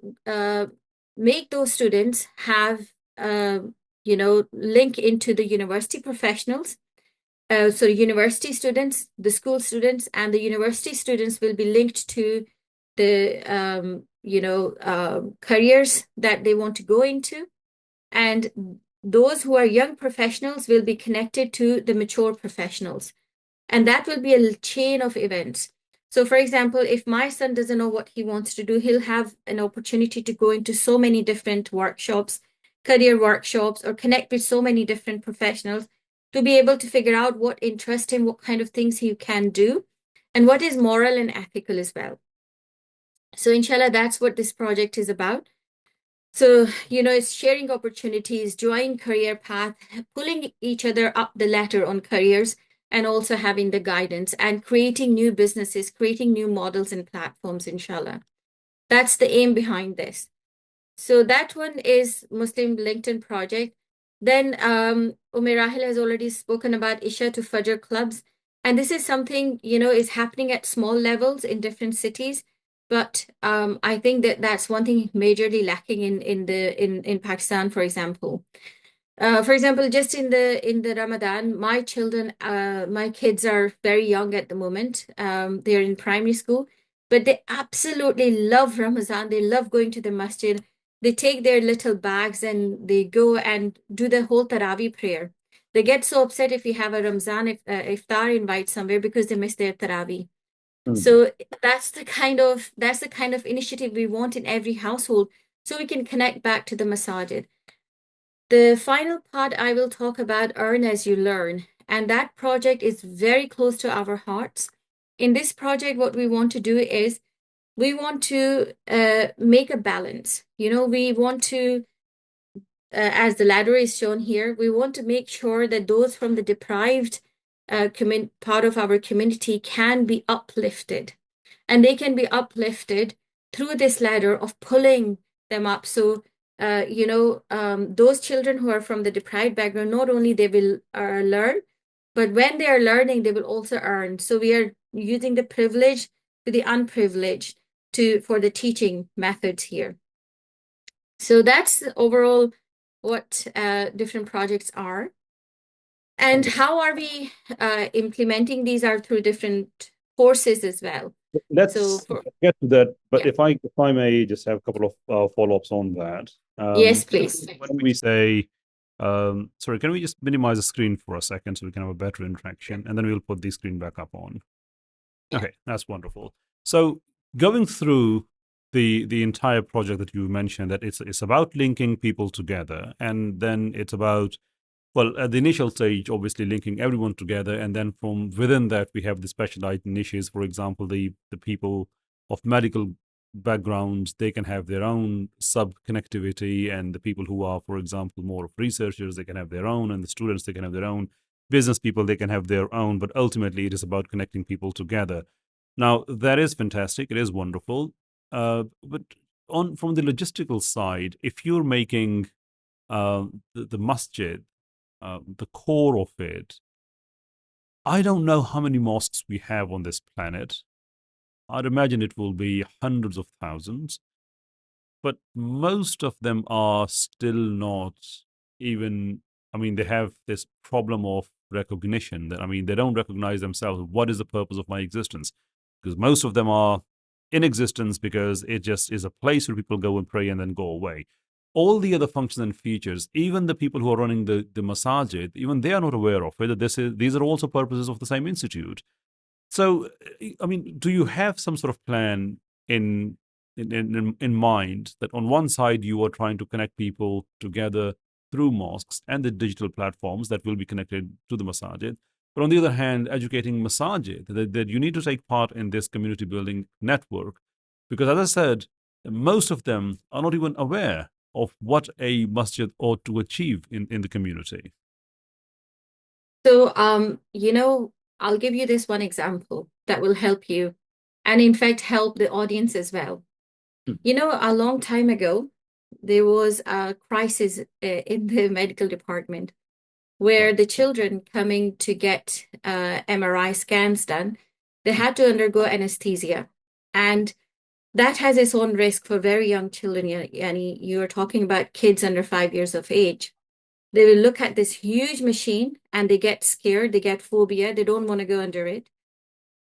make those students have, link into the university professionals. So university students, the school students, and the university students will be linked to the, careers that they want to go into. And those who are young professionals will be connected to the mature professionals. And that will be a chain of events. So, for example, if my son doesn't know what he wants to do, he'll have an opportunity to go into so many different workshops, career workshops, or connect with so many different professionals to be able to figure out what interests him, what kind of things he can do, and what is moral and ethical as well. So, inshallah, that's what this project is about. So, it's sharing opportunities, join career path, pulling each other up the ladder on careers, and also having the guidance and creating new businesses, creating new models and platforms, inshallah. That's the aim behind this. So that one is Muslim LinkedIn project. Then Rahil has already spoken about Isha to Fajr clubs. And this is something, is happening at small levels in different cities. But I think that's one thing majorly lacking in Pakistan, for example. For example, just in the Ramadan, my kids are very young at the moment. They're in primary school, but they absolutely love Ramadan. They love going to the masjid. They take their little bags and they go and do the whole Taraweeh prayer. They get so upset if we have a Ramzan iftar invite somewhere because they miss their Taraweeh. So that's the kind of initiative we want in every household, so we can connect back to the masajid. The final part I will talk about Earn as you learn, and that project is very close to our hearts. In this project, what we want to do is we want to make a balance. We want to, as the ladder is shown here, we want to make sure that those from the deprived part of our community can be uplifted. And they can be uplifted through this ladder of pulling them up. So, those children who are from the deprived background, not only they will learn, but when they are learning, they will also earn. So we are using the privileged to the unprivileged for the teaching methods here. So that's overall what different projects are. And how are we implementing these are through different courses as well. Let's So get to that, but yeah. if I may just have a couple of follow-ups on that. Yes, please. When we say, sorry, can we just minimize the screen for a second so we can have a better interaction, and then we'll put the screen back up on. Okay, that's wonderful. So going through the entire project that you mentioned, that it's about linking people together, and then it's about, well, at the initial stage, obviously linking everyone together, and then from within that we have the specialized niches. For example, the people of medical backgrounds, they can have their own sub connectivity, and the people who are, for example, more of researchers, they can have their own, and the students, they can have their own. Business people, they can have their own, but ultimately it is about connecting people together. Now, that is fantastic. It is wonderful. But from the logistical side, if you're making the masjid, the core of it, I don't know how many mosques we have on this planet. I'd imagine it will be hundreds of thousands, but most of them are still not even, I mean, they have this problem of recognition that, I mean, they don't recognize themselves. What is the purpose of my existence? Because most of them are in existence because it just is a place where people go and pray and then go away. All the other functions and features, even the people who are running the masajid, even they are not aware of whether these are also purposes of the same institute. So, I mean, do you have some sort of plan in mind that on one side you are trying to connect people together through mosques and the digital platforms that will be connected to the masajid, but on the other hand, educating masajid that you need to take part in this community building network, because as I said, most of them are not even aware of what a masjid ought to achieve in the community. So, I'll give you this one example that will help you, and in fact, help the audience as well. A long time ago, there was a crisis in the medical department. where the children coming to get MRI scans done, they had to undergo anesthesia. And that has its own risk for very young children. Yani you're talking about kids under 5 years of age. They will look at this huge machine and they get scared, they get phobia, they don't want to go under it.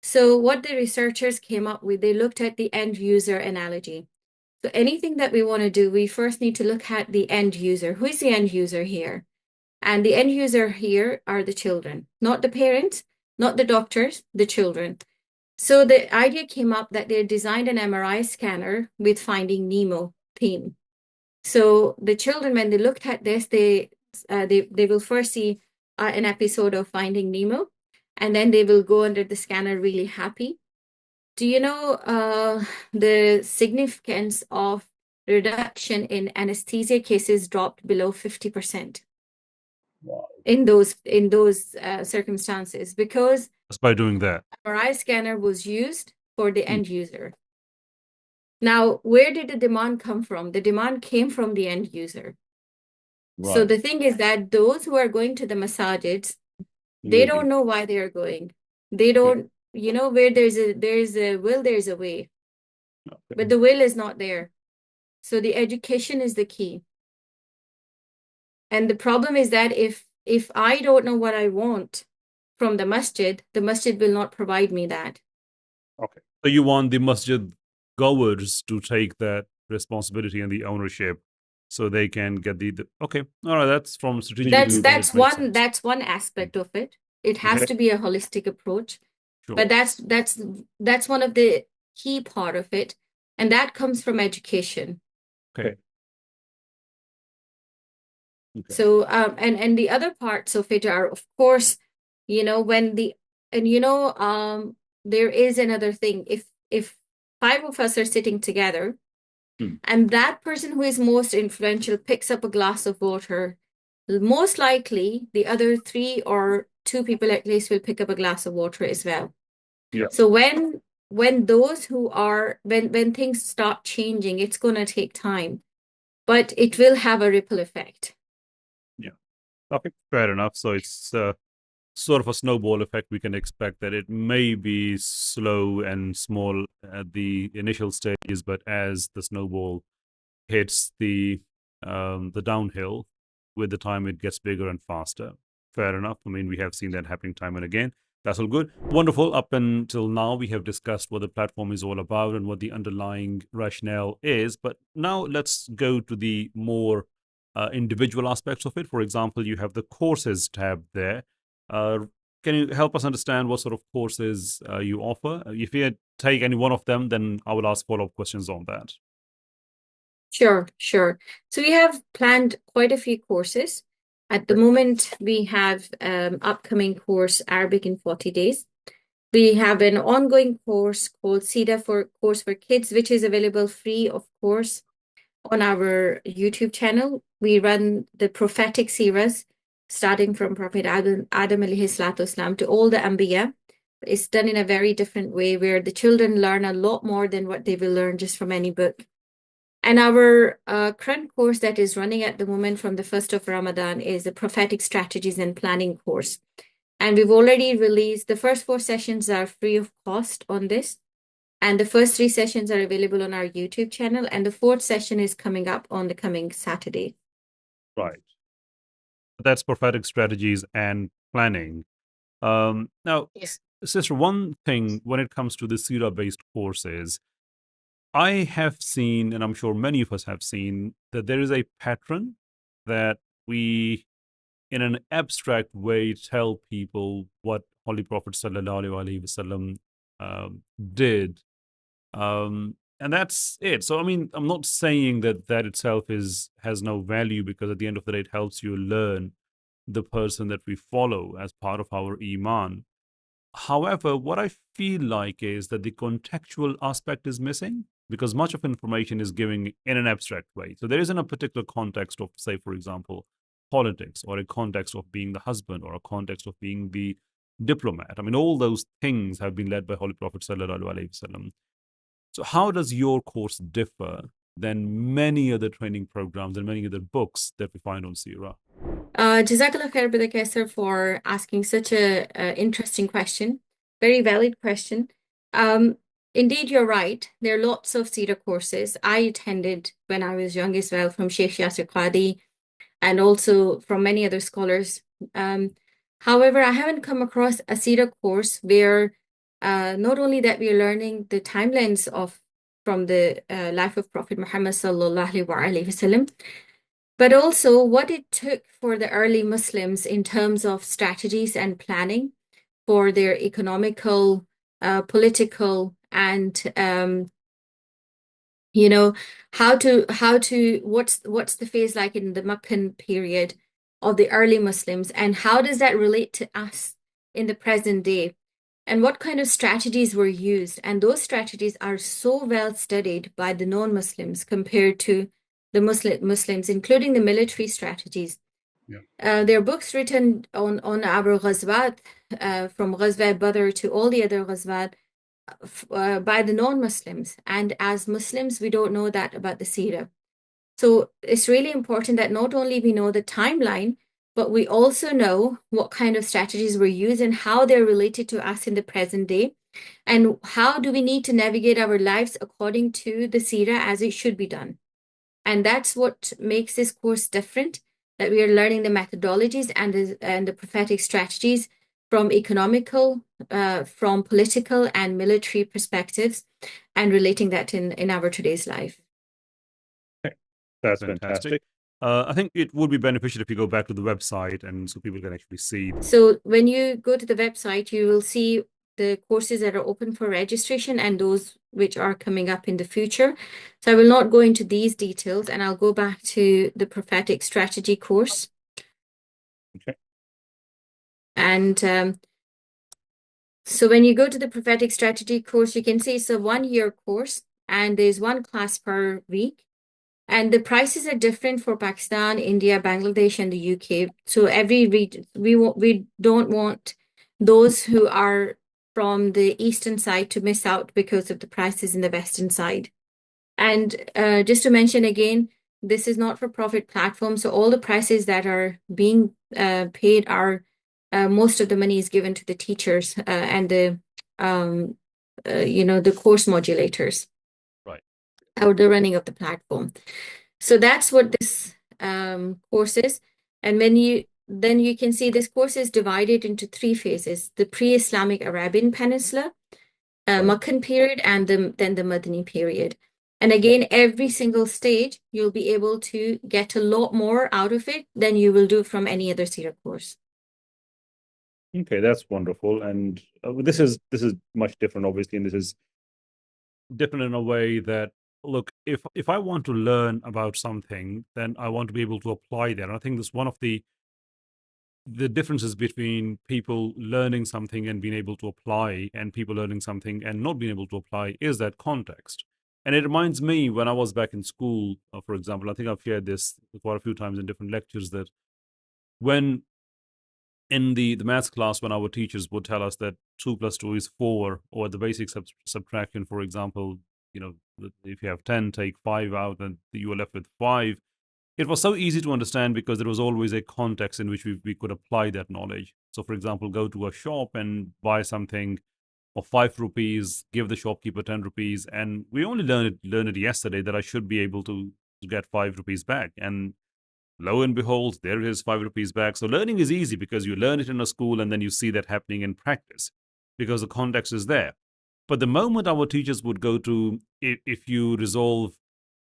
So what the researchers came up with, they looked at the end user analogy. So anything that we want to do, we first need to look at the end user. Who is the end user here? And the end user here are the children, not the parents, not the doctors, the children. So the idea came up that they designed an MRI scanner with Finding Nemo theme. So the children, when they looked at this, they will first see an episode of Finding Nemo, and then they will go under the scanner really happy. Do you know the significance of reduction in anesthesia cases dropped below 50%? Wow. In those circumstances, because Just by doing that. MRI scanner was used for the end user. Now, where did the demand come from? The demand came from the end user. So Right. the thing is that those who are going to the masajids, they don't know why they are going. They don't, where there's a will, there's a way. Okay. But the will is not there. So the education is the key. And the problem is that if I don't know what I want from the masjid will not provide me that. Okay. So you want the masjid goers to take that responsibility and the ownership so they can get the okay. All right, that's from strategic viewpoint, it makes sense. That's one aspect of it. It has to be a holistic approach. Sure. But that's one of the key part of it. And that comes from education. Okay. So and the other parts of it are, of course, there is another thing. If 5 of us are sitting together and that person who is most influential picks up a glass of water, most likely the other 3 or 2 people at least will pick up a glass of water as well. Yeah. So when those who are when things start changing, it's going to take time, but it will have a ripple effect. Okay, fair enough. So it's sort of a snowball effect. We can expect that it may be slow and small at the initial stages, but as the snowball hits the downhill, with the time it gets bigger and faster. Fair enough. I mean, we have seen that happening time and again. That's all good. Wonderful. Up until now, we have discussed what the platform is all about and what the underlying rationale is. But now let's go to the more individual aspects of it. For example, you have the courses tab there. Can you help us understand what sort of courses you offer? If you take any one of them, then I will ask follow-up questions on that. Sure. So we have planned quite a few courses. At the moment, we have upcoming course, Arabic in 40 days. We have an ongoing course called SIDA course for kids, which is available free, of course, on our YouTube channel. We run the prophetic series, starting from Prophet Adam alayhi salatu wasalam to all the Anbiya. It's done in a very different way where the children learn a lot more than what they will learn just from any book. And our current course that is running at the moment from the 1st of Ramadan is the Prophetic Strategies and Planning course. And we've already released the first 4 sessions are free of cost on this. And the first 3 sessions are available on our YouTube channel. And the 4th session is coming up on the coming Saturday. Right. That's prophetic strategies and planning. Now, Yes. Sister, one thing when it comes to the Sira-based courses, I have seen, and I'm sure many of us have seen, that there is a pattern that we, in an abstract way, tell people what Holy Prophet ﷺ did. And that's it. So, I mean, I'm not saying that itself has no value, because at the end of the day, it helps you learn the person that we follow as part of our Iman. However, what I feel like is that the contextual aspect is missing, because much of information is given in an abstract way. So there isn't a particular context of, say, for example, politics, or a context of being the husband, or a context of being the diplomat. I mean, all those things have been led by Holy Prophet ﷺ. So how does your course differ than many other training programs and many other books that we find on Sirah? Jazakallah khair, Brother Qaiser, for asking such a interesting question. Very valid question. Um, Indeed, you're right. There are lots of Sira courses. I attended when I was young as well from Sheikh Yasir Qadi and also from many other scholars. However, I haven't come across a Sira course where not only that we are learning the timelines of from the life of Prophet Muhammad sallallahu alaihi wasallam, but also what it took for the early Muslims in terms of strategies and planning for their economical, political, and you know how to what's the phase like in the Meccan period of the early Muslims, and how does that relate to us in the present day, and what kind of strategies were used. And those strategies are so well studied by the non-Muslims compared to the Muslims, including the military strategies. There are books written on our ghazwat, from Ghazwa Badr to all the other ghazwat, by the non-Muslims. And as Muslims, we don't know that about the Seerah. So it's really important that not only we know the timeline, but we also know what kind of strategies were used and how they're related to us in the present day. And how do we need to navigate our lives according to the Seerah as it should be done. And that's what makes this course different, that we are learning the methodologies and the prophetic strategies from economical, from political and military perspectives, and relating that in our today's life. That's fantastic. I think it would be beneficial if you go back to the website and so people can actually see. So when you go to the website, you will see the courses that are open for registration and those which are coming up in the future. So I will not go into these details, and I'll go back to the prophetic strategy course. Okay. And so when you go to the prophetic strategy course, you can see it's a 1-year course and there's one class per week. And the prices are different for Pakistan, India, Bangladesh, and the UK. So every region, we don't want those who are from the eastern side to miss out because of the prices in the western side. And just to mention again, this is not for profit platform. So all the prices that are being paid are most of the money is given to the teachers and the the course modulators. Right. Or the running of the platform. So that's what this course is. And then you can see this course is divided into 3 phases: the pre-Islamic Arabian Peninsula, Meccan period, and then the Madani period. And again, every single stage, you'll be able to get a lot more out of it than you will do from any other Seerah course. Okay, that's wonderful. And this is much different, obviously, and this is different in a way that, look, if I want to learn about something, then I want to be able to apply that. And I think this one of the differences between people learning something and being able to apply and people learning something and not being able to apply is that context. And it reminds me when I was back in school, for example, I think I've shared this quite a few times in different lectures, that when in the maths class, when our teachers would tell us that 2 + 2 is 4, or the basic subtraction, for example, if you have 10, take 5 out, then you are left with 5. It was so easy to understand because there was always a context in which we could apply that knowledge. So, for example, go to a shop and buy something of 5 rupees, give the shopkeeper 10 rupees, and we only learned it yesterday that I should be able to get 5 rupees back. And lo and behold, there is 5 rupees back. So learning is easy because you learn it in a school and then you see that happening in practice because the context is there. But the moment our teachers would go to, if you resolve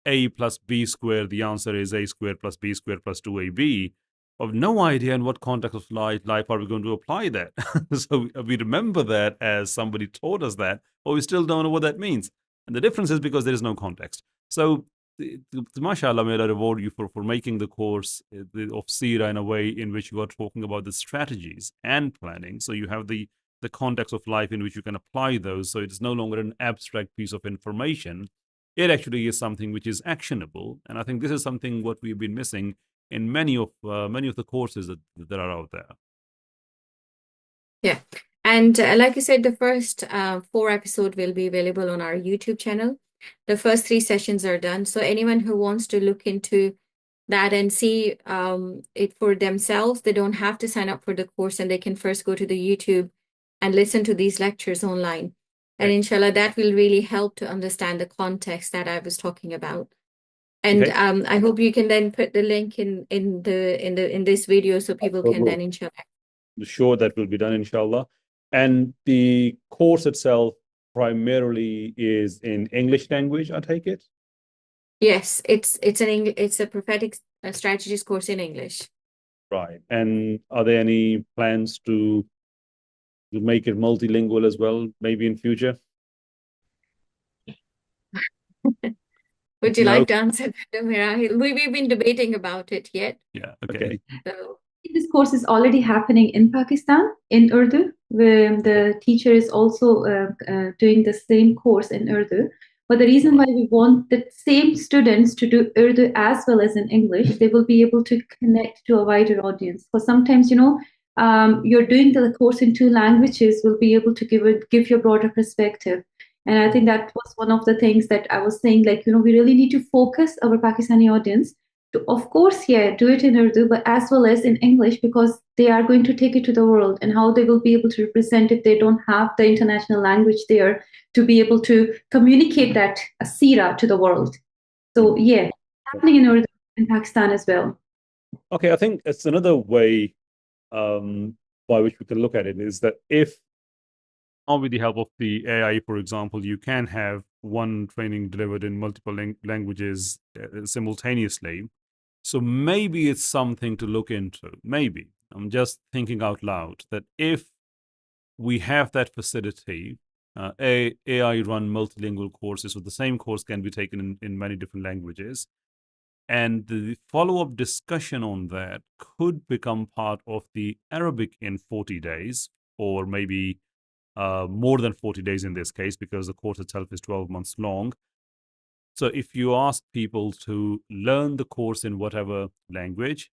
a plus b squared, the answer is a squared plus b squared plus 2ab, of no idea in what context of life are we going to apply that. So we remember that as somebody taught us that, but we still don't know what that means. And the difference is because there is no context. So mashallah, may Allah reward you for making the course of Seerah in a way in which you are talking about the strategies and planning. So you have the context of life in which you can apply those. So it's no longer an abstract piece of information. It actually is something which is actionable. And I think this is something what we've been missing in many of the courses that are out there. Yeah. And like you said, the first 4 episodes will be available on our YouTube channel. The first 3 sessions are done. So anyone who wants to look into that and see it for themselves. They don't have to sign up for the course, and they can first go to the YouTube and listen to these lectures online. And Okay. inshallah, that will really help to understand the context that I was talking about. And Okay. I hope you can then put the link in this video so people can then inshallah. Sure, that will be done, inshallah. And the course itself primarily is in English language, I take it? Yes, it's a prophetic strategies course in English. Right. And are there any plans to make it multilingual as well, maybe in future? Would you No? like to answer that, Amira? We've been debating about it yet. Yeah, okay. So This course is already happening in Pakistan in Urdu, where the teacher is also doing the same course in Urdu. But the reason why we want the same students to do Urdu as well as in English, they will be able to connect to a wider audience. Because sometimes, you're doing the course in two languages, will be able to give you a broader perspective. And I think that was one of the things that I was saying, like, we really need to focus our Pakistani audience to, of course, yeah, do it in Urdu, but as well as in English, because they are going to take it to the world, and how they will be able to represent it. They don't have the international language there to be able to communicate that seerah to the world. So yeah, happening in Urdu in Pakistan as well. Okay, I think it's another way by which we can look at it is that if, with the help of the AI, for example, you can have one training delivered in multiple languages simultaneously. So maybe it's something to look into. Maybe. I'm just thinking out loud that if we have that facility, AI run multilingual courses, so the same course can be taken in many different languages. And the follow-up discussion on that could become part of the Arabic in 40 days, or maybe more than 40 days in this case, because the course itself is 12 months long. So if you ask people to learn the course in whatever language,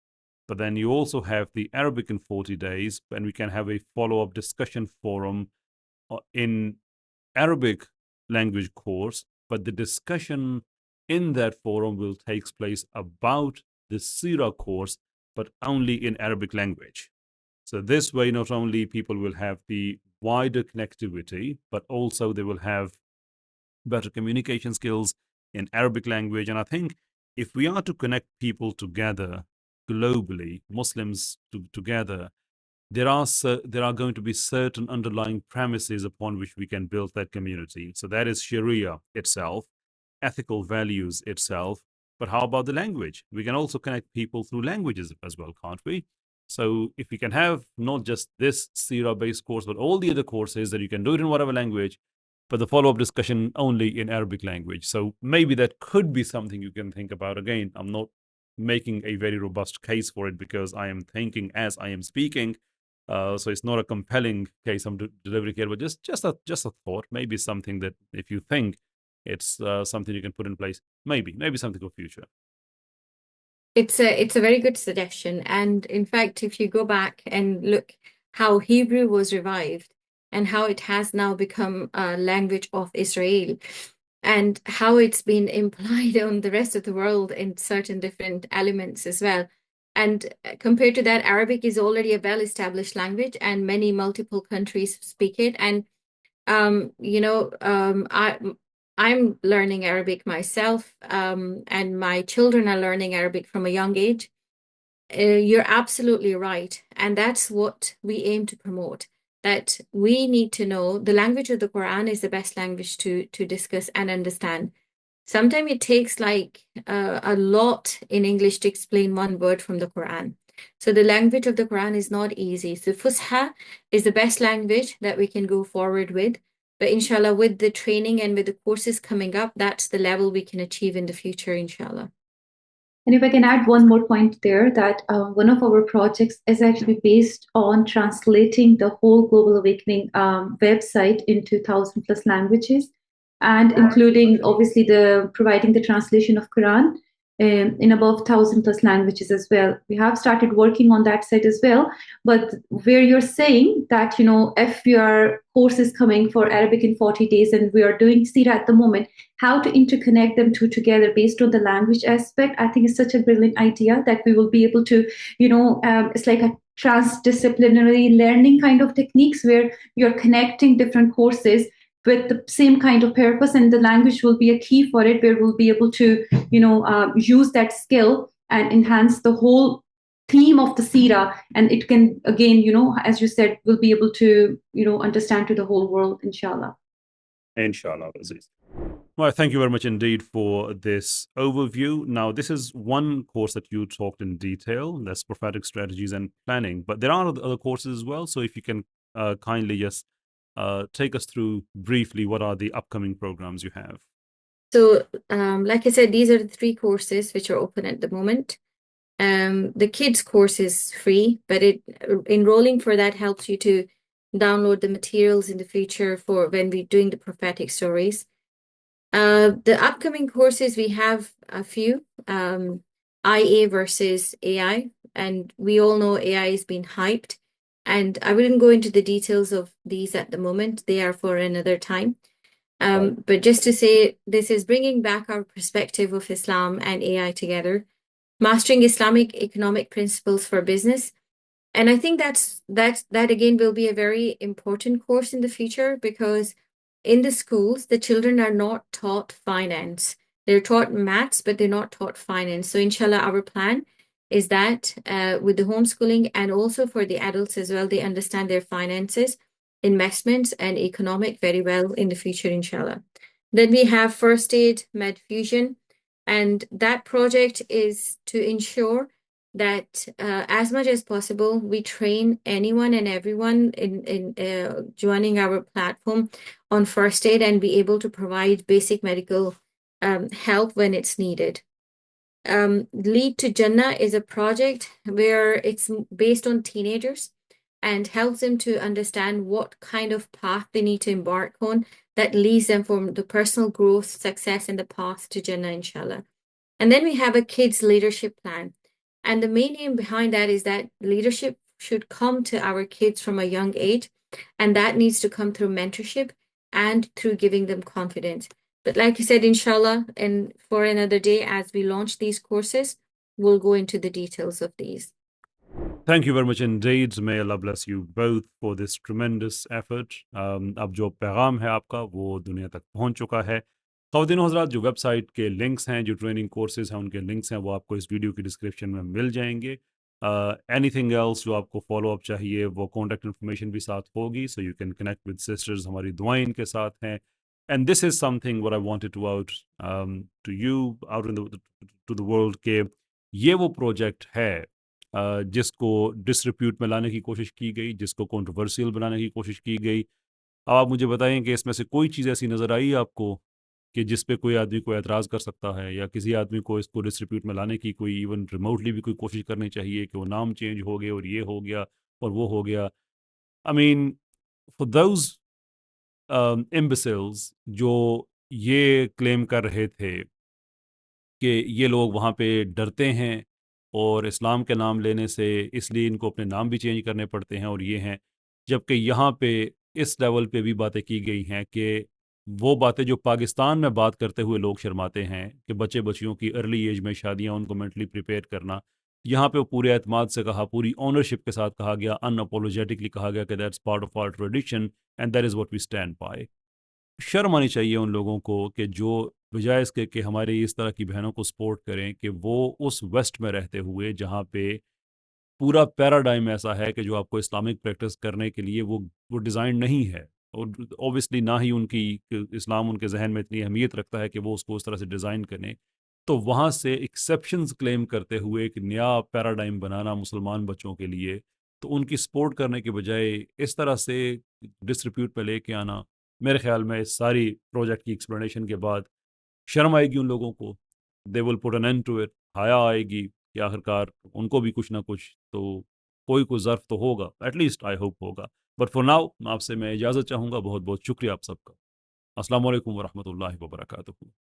but then you also have the Arabic in 40 days, and we can have a follow-up discussion forum in Arabic language course, but the discussion in that forum will take place about the Sirah course, but only in Arabic language. So this way, not only people will have the wider connectivity, but also they will have better communication skills in Arabic language. And I think if we are to connect people together globally, Muslims together, there are going to be certain underlying premises upon which we can build that community. So that is Sharia itself, ethical values itself. But how about the language? We can also connect people through languages as well, can't we? So if we can have not just this Sirah-based course, but all the other courses that you can do it in whatever language, but the follow-up discussion only in Arabic language. So maybe that could be something you can think about. Again, I'm not making a very robust case for it because I am thinking as I am speaking. So it's not a compelling case I'm delivering here, but just a thought. Maybe something that if you think it's something you can put in place, maybe something for future. it's a very good suggestion. And in fact, if you go back and look how Hebrew was revived and how it has now become a language of Israel, and how it's been implied on the rest of the world in certain different elements as well. And compared to that, Arabic is already a well-established language, and many multiple countries speak it. And I'm learning Arabic myself, and my children are learning Arabic from a young age. You're absolutely right, and that's what we aim to promote. That we need to know the language of the Quran is the best language to discuss and understand. Sometimes it takes like a lot in English to explain one word from the Quran. So the language of the Quran is not easy. So Fusha is the best language that we can go forward with. But inshallah, with the training and with the courses coming up, that's the level we can achieve in the future, inshallah. And if I can add one more point there, that one of our projects is actually based on translating the whole Global Awakening website into 1,000 plus languages, and including obviously providing the translation of Quran. in above 1,000+ languages as well. We have started working on that side as well. But where you're saying that, if your course is coming for Arabic in 40 days and we are doing Sira at the moment, how to interconnect them two together based on the language aspect, I think is such a brilliant idea that we will be able to, it's like a transdisciplinary learning kind of techniques where you're connecting different courses with the same kind of purpose, and the language will be a key for it, where we'll be able to use that skill and enhance the whole theme of the Sira, and it can again, as you said, we'll be able to understand to the whole world, inshallah. Inshallah, Aziz. Well, thank you very much indeed for this overview. Now, this is one course that you talked in detail, that's prophetic strategies and planning, but there are other courses as well. So if you can kindly just take us through briefly what are the upcoming programs you have. So, like I said, these are the 3 courses which are open at the moment. The kids course is free, but enrolling for that helps you to download the materials in the future for when we're doing the prophetic stories. The upcoming courses, we have a few, IA versus AI, and we all know AI has been hyped, and I wouldn't go into the details of these at the moment. They are for another time. But just to say, this is bringing back our perspective of Islam and AI together, mastering Islamic economic principles for business. And I think that again will be a very important course in the future, because in the schools, the children are not taught finance. They're taught maths, but they're not taught finance. So inshallah, our plan is that with the homeschooling and also for the adults as well, they understand their finances, investments, and economic very well in the future, inshallah. Then we have first aid, med fusion, and that project is to ensure that as much as possible, we train anyone and everyone in joining our platform on first aid and be able to provide basic medical help when it's needed. Lead to Jannah is a project where it's based on teenagers and helps them to understand what kind of path they need to embark on that leads them from the personal growth, success, and the path to Jannah, inshallah. And then we have a kids leadership plan. And the main aim behind that is that leadership should come to our kids from a young age, and that needs to come through mentorship and through giving them confidence. But like you said, inshallah, and for another day, as we launch these courses, we'll go into the details of these. Thank you very much indeed. May Allah bless you both for this tremendous effort. अब जो पैगाम है आपका वो दुनिया तक पहुंच चुका है। ख़वातीन और हज़रात, जो वेबसाइट के लिंक्स हैं, जो ट्रेनिंग कोर्सेज हैं, उनके लिंक्स हैं, वो आपको इस वीडियो की डिस्क्रिप्शन में मिल जाएंगे। एनीथिंग एल्स जो आपको फॉलो अप चाहिए, वो कॉन्टैक्ट इन्फॉर्मेशन भी साथ होगी, so you can connect with sisters. हमारी दुआएं इनके साथ हैं। And this is something what I wanted to out to you out in to the world के ये वो प्रोजेक्ट है जिसको डिसरिप्यूट में लाने की कोशिश की गई, जिसको कंट्रोवर्शियल बनाने की कोशिश की गई। अब आप मुझे बताएं कि इसमें से कोई चीज़ ऐसी नज़र आई आपको कि जिस पे कोई आदमी को एतराज़ कर सकता है, या किसी आदमी को इसको डिसरिप्यूट में लाने की कोई इवन रिमोटली भी कोई कोशिश करनी चाहिए कि वो नाम चेंज हो गए और ये हो गया और वो हो गया। आई मीन फॉर दोज इम्बेसिल्स जो ये क्लेम कर रहे थे कि ये लोग वहाँ पे डरते हैं और इस्लाम के नाम लेने से इसलिए इनको अपने नाम भी चेंज करने पड़ते हैं और ये हैं, जबकि यहाँ पे इस लेवल पे भी बातें की गई हैं कि वो बातें जो पाकिस्तान में बात करते हुए लोग शर्माते हैं कि बच्चे बच्चियों की अर्ली एज में शादियाँ, उनको मेंटली प्रिपेयर करना, यहाँ पे वो पूरे एतमाद से कहा, पूरी ऑनरशिप के साथ कहा गया, अनअपोलोजेटिकली कहा गया कि that's part of our tradition and that is what we stand by. शर्म आनी चाहिए उन लोगों को कि जो बजाय इसके कि हमारी इस तरह की बहनों को सपोर्ट करें कि वो उस वेस्ट में रहते हुए जहाँ पे पूरा पैराडाइम ऐसा है कि जो आपको इस्लामिक प्रैक्टिस करने के लिए वो डिज़ाइन नहीं है, और ऑब्वियसली ना ही उनकी इस्लाम उनके जहन में इतनी अहमियत रखता है कि वो उसको उस तरह से डिज़ाइन करें, तो वहाँ से एक्सेप्शंस क्लेम करते हुए एक नया पैराडाइम बनाना मुसलमान बच्चों के लिए, तो उनकी सपोर्ट करने के बजाय इस तरह से डिस्ट्रीब्यूट पे लेके आना, मेरे ख्याल में इस सारी प्रोजेक्ट की एक्सप्लेनेशन के बाद शर्म आएगी उन लोगों को। They will put an end to it. हया आएगी कि आखिरकार उनको भी कुछ ना कुछ तो कोई ज़र्फ तो होगा, एटलीस्ट आई होप होगा। बट फॉर नाउ आपसे मैं इजाज़त चाहूँगा। बहुत बहुत शुक्रिया आप सबका। अस्सलाम वालेकुम वरहमतुल्लाहि वबरकातुहू।